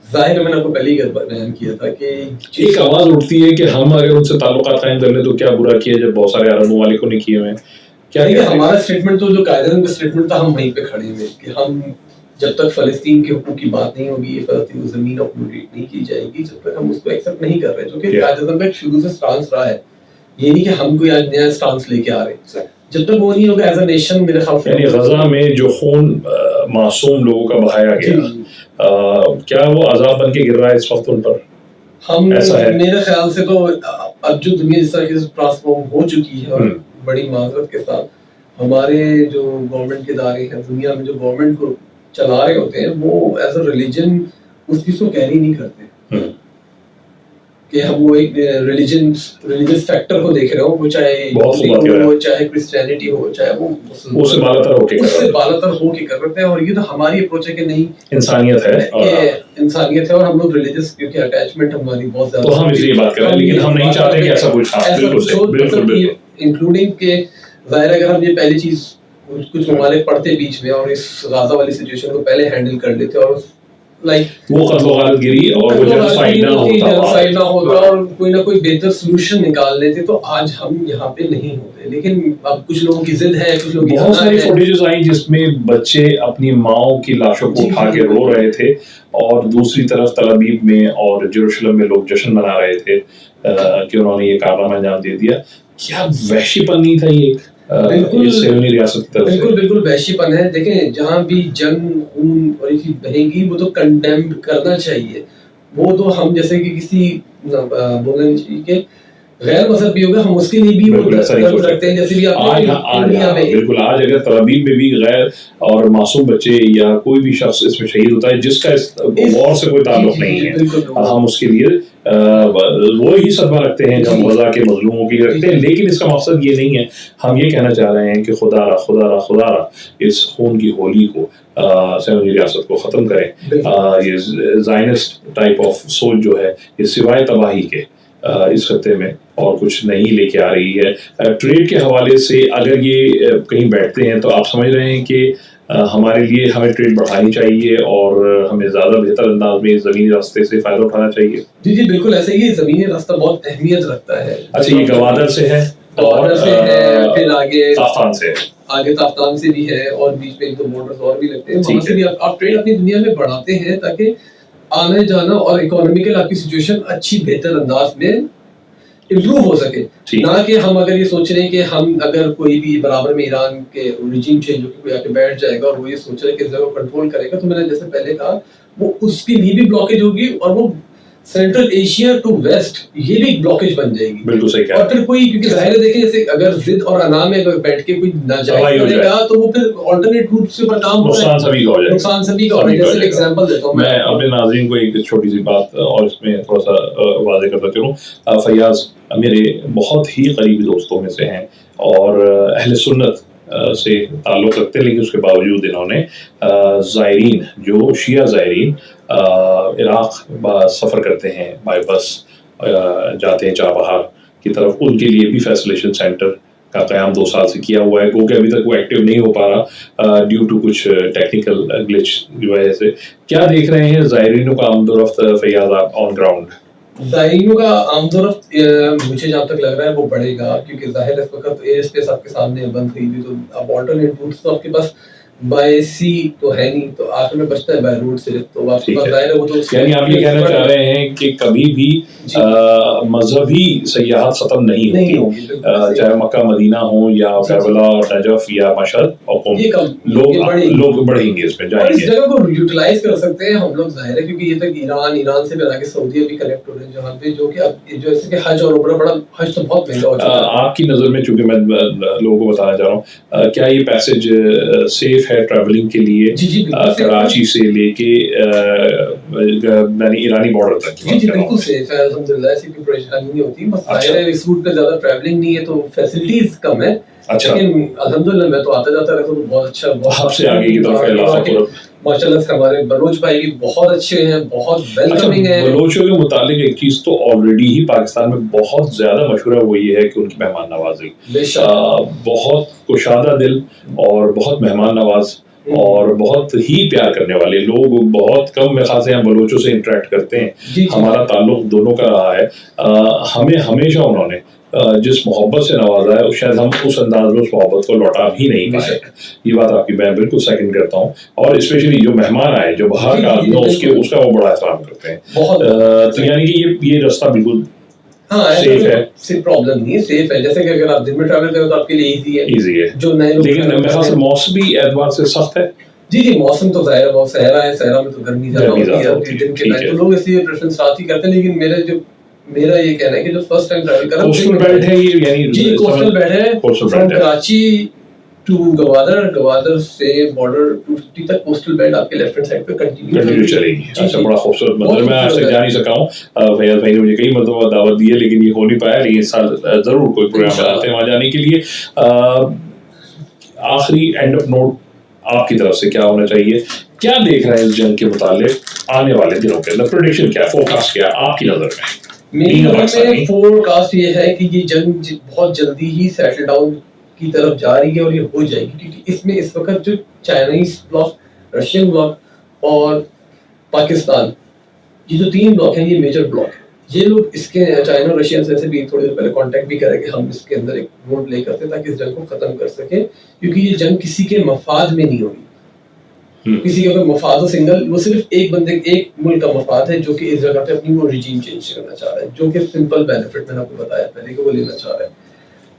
ظاہر ہے, میں نے آپ کو پہلے ہی بیان کیا تھا کہ ایک آواز اٹھتی ہے کہ ہم اگر ان سے تعلقات قائم کر لیں تو کیا برا کیا جب بہت سارے عرب ممالکوں نے کیے ہوئے ہیں. کیا ہمارا اسٹیٹمنٹ تو جو قائد اعظم کا اسٹیٹمنٹ تھا, ہم وہیں پہ کھڑے ہوئے کہ ہم جب تک فلسطین کے حقوق کی بات نہیں ہوگی, فلسطین کی زمین آکوپیٹ نہیں کی جائے گی, جب تک ہم اس کو ایکسیپٹ نہیں کر رہے, جو کہ قائد اعظم کا ایک شروع سے سٹانس رہا ہے. یہ نہیں کہ ہم کوئی آج نیا سٹانس لے کے آ رہے ہیں. جب تک وہ نہیں ہوگا ایز اے نیشن, میرے خیال سے یعنی غزہ میں جو خون معصوم لوگوں کا بہایا گیا, کیا وہ عذاب بن کے گر رہا ہے اس وقت ان پر؟ ہم میرے خیال سے تو اب جو دنیا جس طرح سے ٹرانسفارم ہو چکی ہے, اور بڑی معذرت کے ساتھ ہمارے جو گورنمنٹ کے ادارے ہیں دنیا میں جو گورنمنٹ کو چلا رہے ہوتے ہیں, وہ ایز اے ریلیجن اس چیز کو کیری نہیں کرتے کہ ہم وہ ایک ریلیجس فیکٹر کو دیکھ رہے ہو, وہ چاہے ہو, چاہے کرسچینٹی ہو, چاہے وہ سے بالا تر ہو کے کر رہتے ہیں. اور یہ تو ہماری اپروچ ہے کہ نہیں, انسانیت ہے, اور ہم لوگ ریلیجس کیونکہ اٹیچمنٹ ہماری بہت زیادہ, تو ہم اس لیے بات کر رہے ہیں, لیکن ہم نہیں چاہتے کہ ایسا کچھ ہو, بالکل انکلوڈنگ کہ ظاہر اگر ہم یہ پہلی چیز کچھ ممالک پڑھتے بیچ میں اور اس غزہ والی سچویشن کو پہلے ہینڈل کر لیتے اور لائک وہ قتل و غارت گری اور وہ جنوسائیڈ نہ ہوتا اور کوئی نہ کوئی بہتر سولوشن نکال لیتے تو آج ہم یہاں پہ نہیں ہوتے. لیکن اب کچھ لوگوں کی ضد ہے, کچھ لوگ بہت ساری فوٹیجز آئیں جس میں بچے اپنی ماؤں کی لاشوں کو اٹھا کے رو رہے تھے, اور دوسری طرف تل ابیب میں اور جیروشلم میں لوگ جشن منا رہے تھے کہ انہوں نے یہ کارنامہ انجام دے دیا. کیا وحشی پن نہیں تھا یہ صہیونی ریاست کی طرف سے؟ بالکل وحشی پن ہے. دیکھیں جہاں بھی جنگ خون اور یہ چیز بہے گی وہ تو کنڈیم کرنا چاہیے. وہ تو ہم جیسے کہ کسی بولنا چاہیے کہ غیر مذہب بھی ہوگا, ہم اس کے لیے بھی وہ رکھتے ہیں. جیسے بھی بالکل آج اگر تل ابیب میں بھی غیر اور معصوم بچے یا کوئی بھی شخص اس میں شہید ہوتا ہے جس کا وار سے کوئی تعلق نہیں ہے, ہم اس کے لیے وہی صدمہ رکھتے ہیں جو ہم غزہ کے مظلوموں کی رکھتے ہیں. لیکن اس کا مقصد یہ نہیں ہے. ہم یہ کہنا چاہ رہے ہیں کہ خدا را اس خون کی ہولی کو صہیونی ریاست کو ختم کریں. یہ زائنسٹ ٹائپ آف سوچ جو ہے یہ سوائے تباہی کے اس خطے میں اور کچھ نہیں لے کے آ رہی ہے. ٹریڈ کے حوالے سے اگر یہ کہیں بیٹھتے ہیں تو آپ سمجھ رہے ہیں کہ ہمارے لیے ہمیں ٹریڈ بڑھانی چاہیے اور ہمیں زیادہ بہتر انداز میں زمینی راستے سے فائدہ اٹھانا چاہیے. جی بالکل ایسا ہی. زمینی راستہ بہت اہمیت رکھتا ہے. اچھا, یہ گوادر سے ہے, گوادر سے ہے, پھر آگے تافتان سے ہے, آگے تافتان سے بھی ہے, اور بیچ میں ایک دو بارڈرز اور بھی لگتے ہیں. وہاں سے بھی آپ ٹریڈ اپنی دنیا میں بڑھاتے ہیں تاکہ آنا جانا اور اکنامیکل آپ کی سچویشن اچھی بہتر انداز میں امپروو ہو سکے. نہ کہ ہم اگر یہ سوچ رہے ہیں کہ ہم اگر کوئی بھی برابر میں ایران کے ریجیم چینج ہو کے کوئی آ کے بیٹھ جائے گا اور وہ یہ سوچ رہے کہ اس جگہ کو کنٹرول کرے گا, تو میں نے جیسے پہلے کہا وہ اس کے لیے بھی بلاکیج ہوگی, اور وہ سینٹرل ایشیا ٹو ویسٹ یہ بھی ایک بلاکیج بن جائے گی. بالکل صحیح. اور پھر کوئی کیونکہ ظاہر ہے دیکھیں جیسے اگر ضد اور انا میں اگر بیٹھ کے کوئی ناجائز کرے گا تو وہ پھر آلٹرنیٹ روٹ سے پر کام نقصان سبھی کا ہو جائے گا. نقصان سبھی کا ہو جائے گا. جیسے ایگزامپل دیتا ہوں میں اپنے ناظرین کو ایک چھوٹی سی بات اور اس میں تھوڑا سا واضح کرتا چلوں. فیاض میرے بہت ہی قریبی دوستوں میں سے ہیں اور اہل سنت سے تعلق رکھتے ہیں, لیکن اس کے باوجود انہوں نے زائرین جو شیعہ زائرین عراق سفر کرتے ہیں بائی بس جاتے ہیں چابہار کی طرف, ان کے لیے بھی فیسلیشن سینٹر کا قیام 2 سال سے کیا ہوا ہے. گو کہ ابھی تک وہ ایکٹیو نہیں ہو پا رہا ڈیو ٹو کچھ ٹیکنیکل گلچ کی وجہ سے. کیا دیکھ رہے ہیں زائرینوں کا آمد و رفت فیاض آن گراؤنڈ؟ زائرینوں کا آمد و رفت مجھے جہاں تک لگ رہا ہے وہ بڑھے گا, کیونکہ ظاہر اس وقت ایئر اسپیس آپ کے سامنے بند ہوئی ہوئی, تو اب آلٹرنیٹ روٹس تو آپ کے پاس بائی سی تو ہے نہیں, تو آخر میں بچتا ہے بائی روڈ صرف. تو آپ کے پاس ظاہر ہے وہ تو یعنی آپ یہ کہنا چاہ رہے ہیں کہ کبھی بھی مذہبی سیاحت ختم نہیں ہوتی, چاہے مکہ مدینہ ہو یا کربلا نجف یا مشہد, اور لوگ بڑھیں گے اس میں جائیں گے. اس جگہ کو یوٹیلائز کر سکتے ہیں ہم لوگ ظاہر ہے, کیونکہ یہ تک ایران سے پھر آگے سعودیہ بھی کنیکٹ ہو رہے ہیں جہاں پہ, جو کہ اب جو ایسے کہ حج اور عمرہ بڑا, حج تو بہت مہنگا ہو چکا ہے. آپ کی نظر میں, چونکہ میں لوگوں کو بتانا چاہ رہا ہوں, کیا یہ پیسج سیف ہے ٹریولنگ کے لیے کراچی سے لے کے یعنی ایرانی بارڈر تک؟ جی بالکل سیف ہے الحمدللہ, ایسی کوئی پریشانی نہیں ہوتی. بس ظاہر ہے اس روٹ پہ زیادہ ٹریولنگ نہیں ہے تو فیسلٹیز کم ہے, لیکن الحمدللہ میں تو آتا جاتا رہتا ہوں. بہت اچھا, بہت سے آگے کی طرف ماشاءاللہ سے ہمارے بلوچ بھائی بھی بہت اچھے ہیں, بہت ویلکمنگ ہیں. بلوچوں کے متعلق ایک چیز تو آلریڈی ہی پاکستان میں بہت زیادہ مشہور ہے, وہ یہ ہے کہ ان کی مہمان نوازی بہت کشادہ دل اور بہت مہمان نواز اور بہت ہی پیار کرنے والے لوگ. بہت کم میں خاص ہم بلوچوں سے انٹریکٹ کرتے ہیں, ہمارا تعلق دونوں کا رہا ہے. ہمیں ہمیشہ انہوں نے جس محبت سے نوازا ہے شاید ہم اس انداز میں اس محبت کو لوٹا بھی نہیں پائے. یہ بات آپ کی میں بالکل سیکنڈ کرتا ہوں, اور اسپیشلی جو مہمان آئے, جو باہر کا آدمی اس کا وہ بڑا احترام کرتے ہیں. تو یعنی کہ یہ راستہ بالکل سیف ہے, صرف پرابلم نہیں ہے, سیف ہے. جیسے کہ اگر آپ دن میں ٹریول کریں تو آپ کے لیے ایزی ہے, جو نئے, لیکن میرے خیال سے موسمی اعتبار سے سخت ہے. جی موسم تو ظاہر ہے بہت صحرا ہے, صحرا میں تو گرمی زیادہ ہوتی ہے دن کے ٹائم, تو لوگ اس لیے پریفرنس رات ہی کرتے ہیں. لیکن میرا یہ کہنا ہے کہ جو فرسٹ ٹائم ٹریول کرا کوسٹل بیلٹ ہے یہ, یعنی جی کوسٹل بیلٹ ہے, فرام کراچی ٹو گوادر سے بارڈر 250 تک کوسٹل بیلٹ آپ کے لیفٹ ہینڈ سائڈ پہ کنٹینیو چلے گی. اچھا, بڑا خوبصورت منظر. میں آج تک جا نہیں سکا ہوں, فیاض بھائی نے مجھے کئی مرتبہ دعوت دی ہے لیکن یہ ہو نہیں پایا, لیکن اس سال ضرور کوئی پروگرام بناتے ہیں وہاں جانے کے لیے. آخری اینڈ اپ نوٹ آپ کی طرف سے کیا ہونا چاہیے, کیا دیکھ رہے ہیں اس جنگ کے متعلق آنے والے دنوں کے اندر, پریڈکشن کیا, فورکاسٹ کیا آپ کی نظر میں؟ میری نظر میں فورکاسٹ یہ ہے کہ یہ جنگ بہت جلدی ہی سیٹل ڈاؤن کی طرف جا رہی ہے, اور یہ ہو جائے گی, کیونکہ اس میں اس وقت جو چائنیز بلاک, رشین بلاک اور پاکستان، یہ جو 3 بلاک ہیں یہ میجر بلاک ہیں. یہ لوگ اس کے چائنا اور رشیا سے بھی تھوڑی دیر پہلے کانٹیکٹ بھی کریں کہ ہم اس کے اندر ایک رول پلے کرتے ہیں تاکہ اس جنگ کو ختم کر سکیں، کیونکہ یہ جنگ کسی کے مفاد میں نہیں ہوگی. کسی کا کوئی مفاد ہو سنگل، وہ صرف ایک بندے ایک ملک کا مفاد ہے جو کہ اس جگہ پہ اپنی وہ ریجیم چینج کرنا چاہ رہا ہے، جو کہ سمپل بینیفٹ میں نے آپ کو بتایا پہلے کہ وہ لینا چاہ رہا ہے.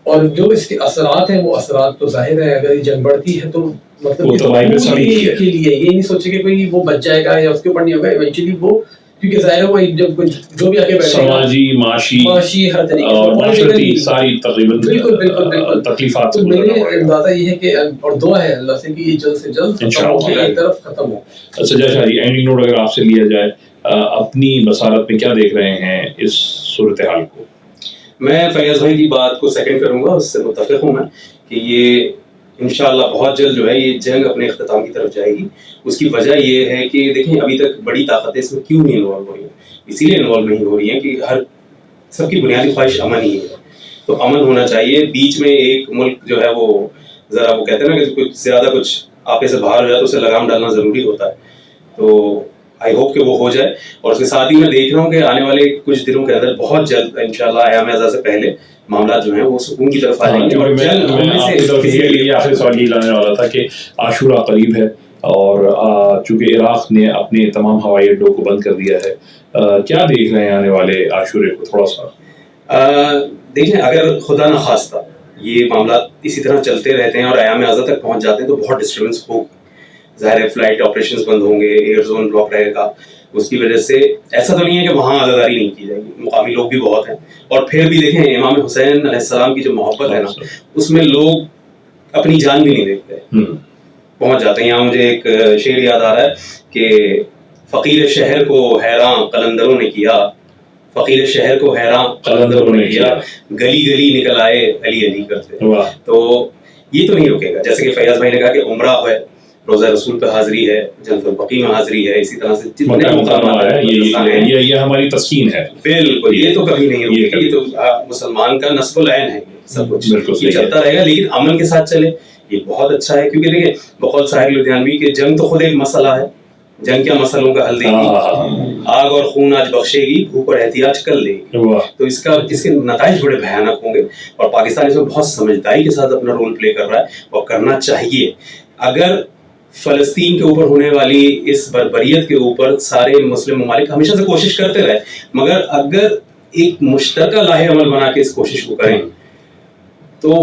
اور جو اس کے اثرات ہیں وہ اثرات تو ظاہر ہے، اگر یہ جنگ بڑھتی ہے تو مطلب کے لیے یہ نہیں سوچے کہ کوئی وہ بچ جائے گا یا اس کے اوپر نہیں ہوگا، ایونچولی وہ کیونکہ ظاہر ہے وہ جب جو بھی آگے بیٹھے سماجی معاشی ہر طریقے اور معاشرتی ساری تقریباً بالکل تکلیفات تو میرے اندازہ یہ ہے کہ اور دعا ہے اللہ سے کہ یہ جلد سے جلد ایک طرف ختم ہو. سجاد شاہ جی، اینڈنگ نوٹ اگر آپ سے لیا جائے، اپنی بصارت میں کیا دیکھ رہے ہیں اس صورتحال کو؟ میں فیاض بھائی کی بات کو سیکنڈ کروں گا، اس سے متفق ہوں میں کہ یہ انشاءاللہ بہت جلد جو ہے یہ جنگ اپنے اختتام کی طرف جائے گی. اس کی وجہ یہ ہے کہ دیکھیں ابھی تک بڑی طاقتیں اس میں کیوں نہیں انوالو ہو رہی ہیں، اسی لیے انوالو نہیں ہو رہی ہیں کہ ہر سب کی بنیادی خواہش امن ہی ہے. تو امن ہونا چاہیے. بیچ میں ایک ملک جو ہے وہ ذرا وہ کہتے ہیں نا کہ کچھ زیادہ کچھ آپے سے باہر ہو جائے تو اسے لگام ڈالنا ضروری ہوتا ہے. تو آئی ہوپ کہ وہ ہو جائے. اور اس کے ساتھ ہی میں دیکھ رہا ہوں کہ آنے والے کچھ دنوں کے اندر بہت جلد انشاءاللہ ایام اعزاز سے پہلے معاملات جو ہیں وہ سکون کی طرف آ جائیں گے. اور آخری سوال یہ لانے والا تھا کہ عاشورہ قریب ہے اور چونکہ عراق نے اپنے تمام ہوائی اڈوں کو بند کر دیا ہے، کیا دیکھ رہے ہیں آنے والے عاشورے کو؟ تھوڑا سا دیکھیں، اگر خدا نخواستہ یہ معاملات اسی طرح چلتے رہتے ہیں اور ایام اعزاز تک پہنچ جاتے ہیں تو بہت ڈسٹربنس ہوگی. ظاہر ہے فلائٹ آپریشنز بند ہوں گے، ایئر زون بلاک رہے گا. اس کی وجہ سے ایسا تو نہیں ہے کہ وہاں عزاداری نہیں کی جائے گی، مقامی لوگ بھی بہت ہیں. اور پھر بھی دیکھیں امام حسین علیہ السلام کی جو محبت ہے نا، اس میں لوگ اپنی جان بھی نہیں دیکھتے، پہنچ جاتے ہیں. یہاں مجھے ایک شعر یاد آ رہا ہے کہ فقیر شہر کو حیران قلندروں نے کیا، فقیر شہر کو حیران قلندروں نے کیا، گلی گلی نکل آئے علی علی کرتے. تو یہ تو نہیں رکے گا. جیسے کہ فیاض بھائی نے کہا کہ عمرہ ہے، روزہ رسول پہ حاضری ہے، جنت البقیع میں حاضری ہے، اسی طرح سے جتنے مقامات ہیں یہ ہماری تسکین ہے. بالکل، یہ تو کبھی نہیں رکے گا. یہ تو مسلمان کا نصب العین ہے. سب کچھ یہ چلتا رہے گا لیکن امن کے ساتھ چلے. یہ بہت اچھا ہے کیونکہ دیکھیں بقول ساحر لدھیانوی کہ جنگ تو خود ایک مسئلہ ہے، جنگ کیا مسئلوں کا حل دے گی، آگ اور خون آج بخشے گی، بھوک اور احتیاج کل دے گی. تو اس کے نتائج بڑے بھیانک ہوں گے اور پاکستان اس میں بہت سمجھداری کے ساتھ اپنا رول پلے کر رہا ہے اور کرنا چاہیے. اگر فلسطین کے اوپر ہونے والی اس بربریت کے اوپر سارے مسلم ممالک ہمیشہ سے کوشش کرتے رہے، مگر اگر ایک مشترکہ لاہ عمل بنا کے اس کوشش کو کریں تو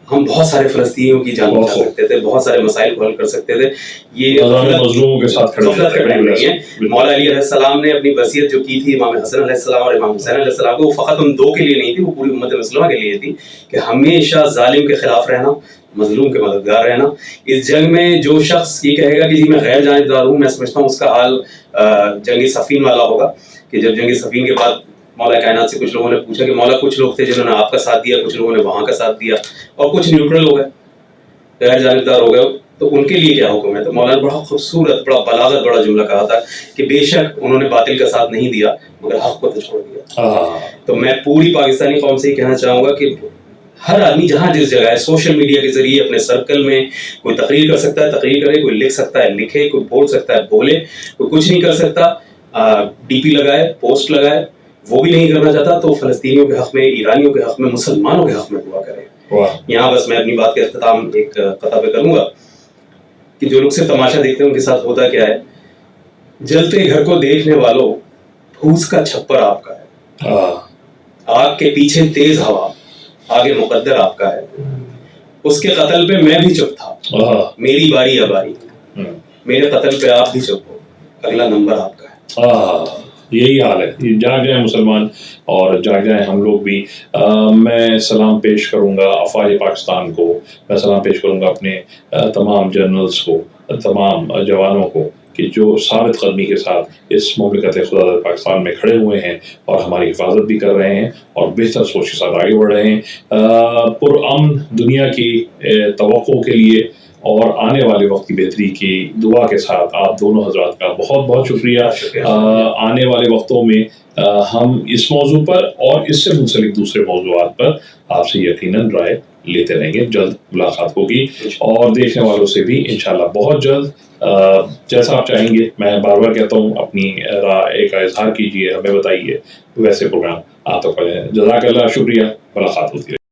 ہم بہت سارے فلسطینیوں کی جان بچا سکتے تھے، بہت سارے مسائل کو حل کر سکتے تھے. یہ مظلوموں کے ساتھ نہیں ہے. مولا علی علیہ السلام نے اپنی وصیت جو کی تھی امام حسن علیہ السلام اور امام حسین علیہ السلام کو، وہ فقط ان دو کے لیے نہیں تھی، وہ پوری امت مسلمہ کے لیے تھی کہ ہمیشہ ظالم کے خلاف رہنا، مظلوم کے مددگار رہنا. اس جنگ میں جو شخص یہ کہے گا کہ جی میں غیر جانبدار ہوں، میں سمجھتا ہوں اس کا حال جنگ صفین والا ہوگا کہ جب جنگ صفین کے بعد مولا کائنات سے کچھ لوگوں نے پوچھا کہ مولا کچھ لوگ تھے جنہوں نے آپ کا ساتھ دیا، کچھ لوگوں نے وہاں کا ساتھ دیا اور کچھ نیوٹرل ہو گئے، غیر جانبدار ہو گئے، تو ان کے لیے کیا حکم ہے؟ تو مولانا بڑا خوبصورت، بڑا بلاغت بڑا جملہ کہا تھا کہ بے شک انہوں نے باطل کا ساتھ نہیں دیا مگر حق کو تو چھوڑ دیا. تو میں پوری پاکستانی قوم سے یہ کہنا چاہوں گا کہ ہر آدمی جہاں جس جگہ ہے سوشل میڈیا کے ذریعے اپنے سرکل میں کوئی تقریر کر سکتا ہے تقریر کرے، کوئی لکھ سکتا ہے لکھے، کوئی بول سکتا ہے بولے، کوئی کچھ نہیں کر سکتا ڈی پی لگائے، پوسٹ لگائے، وہ بھی نہیں کرنا چاہتا تو فلسطینیوں کے حق میں، ایرانیوں کے حق میں، مسلمانوں کے حق میں دعا کرے. یہاں بس میں اپنی بات کا اختتام ایک قطعہ پہ کروں گا کہ جو لوگ صرف تماشا دیکھتے ہیں ان کے ساتھ ہوتا کیا ہے. جلتے گھر کو دیکھنے والوں، پھوس کا چھپر آپ کا ہے، آگ کے پیچھے تیز ہوا، آگے مقدر آپ کا ہے. اس کے قتل پہ میں بھی چپ تھا، میری باری اب آئی، میرے قتل پہ آپ بھی چپ ہو، اگلا نمبر آپ کا ہے. یہی حال ہے. جاگ جائیں مسلمان اور جاگ جائیں ہم لوگ بھی. میں سلام پیش کروں گا افواج پاکستان کو، میں سلام پیش کروں گا اپنے تمام جنرلز کو، تمام جوانوں کو کہ جو ثابت قدمی کے ساتھ اس مملکت خدا داد پاکستان میں کھڑے ہوئے ہیں اور ہماری حفاظت بھی کر رہے ہیں اور بہتر سوچ کے ساتھ آگے بڑھ رہے ہیں. پرامن دنیا کی توقع کے لیے اور آنے والے وقت کی بہتری کی دعا کے ساتھ آپ دونوں حضرات کا بہت بہت شکریہ. آنے والے وقتوں میں ہم اس موضوع پر اور اس سے منسلک دوسرے موضوعات پر آپ سے یقیناً رائے لیتے رہیں گے. جلد ملاقات ہوگی اور دیکھنے والوں سے بھی انشاءاللہ بہت جلد. جیسا آپ چاہیں گے, میں بار بار کہتا ہوں اپنی رائے کا اظہار کیجیے, ہمیں بتائیے ویسے پروگرام آپ تک پہنچے. جزاک اللہ, شکریہ, ملاقات ہوتی ہے.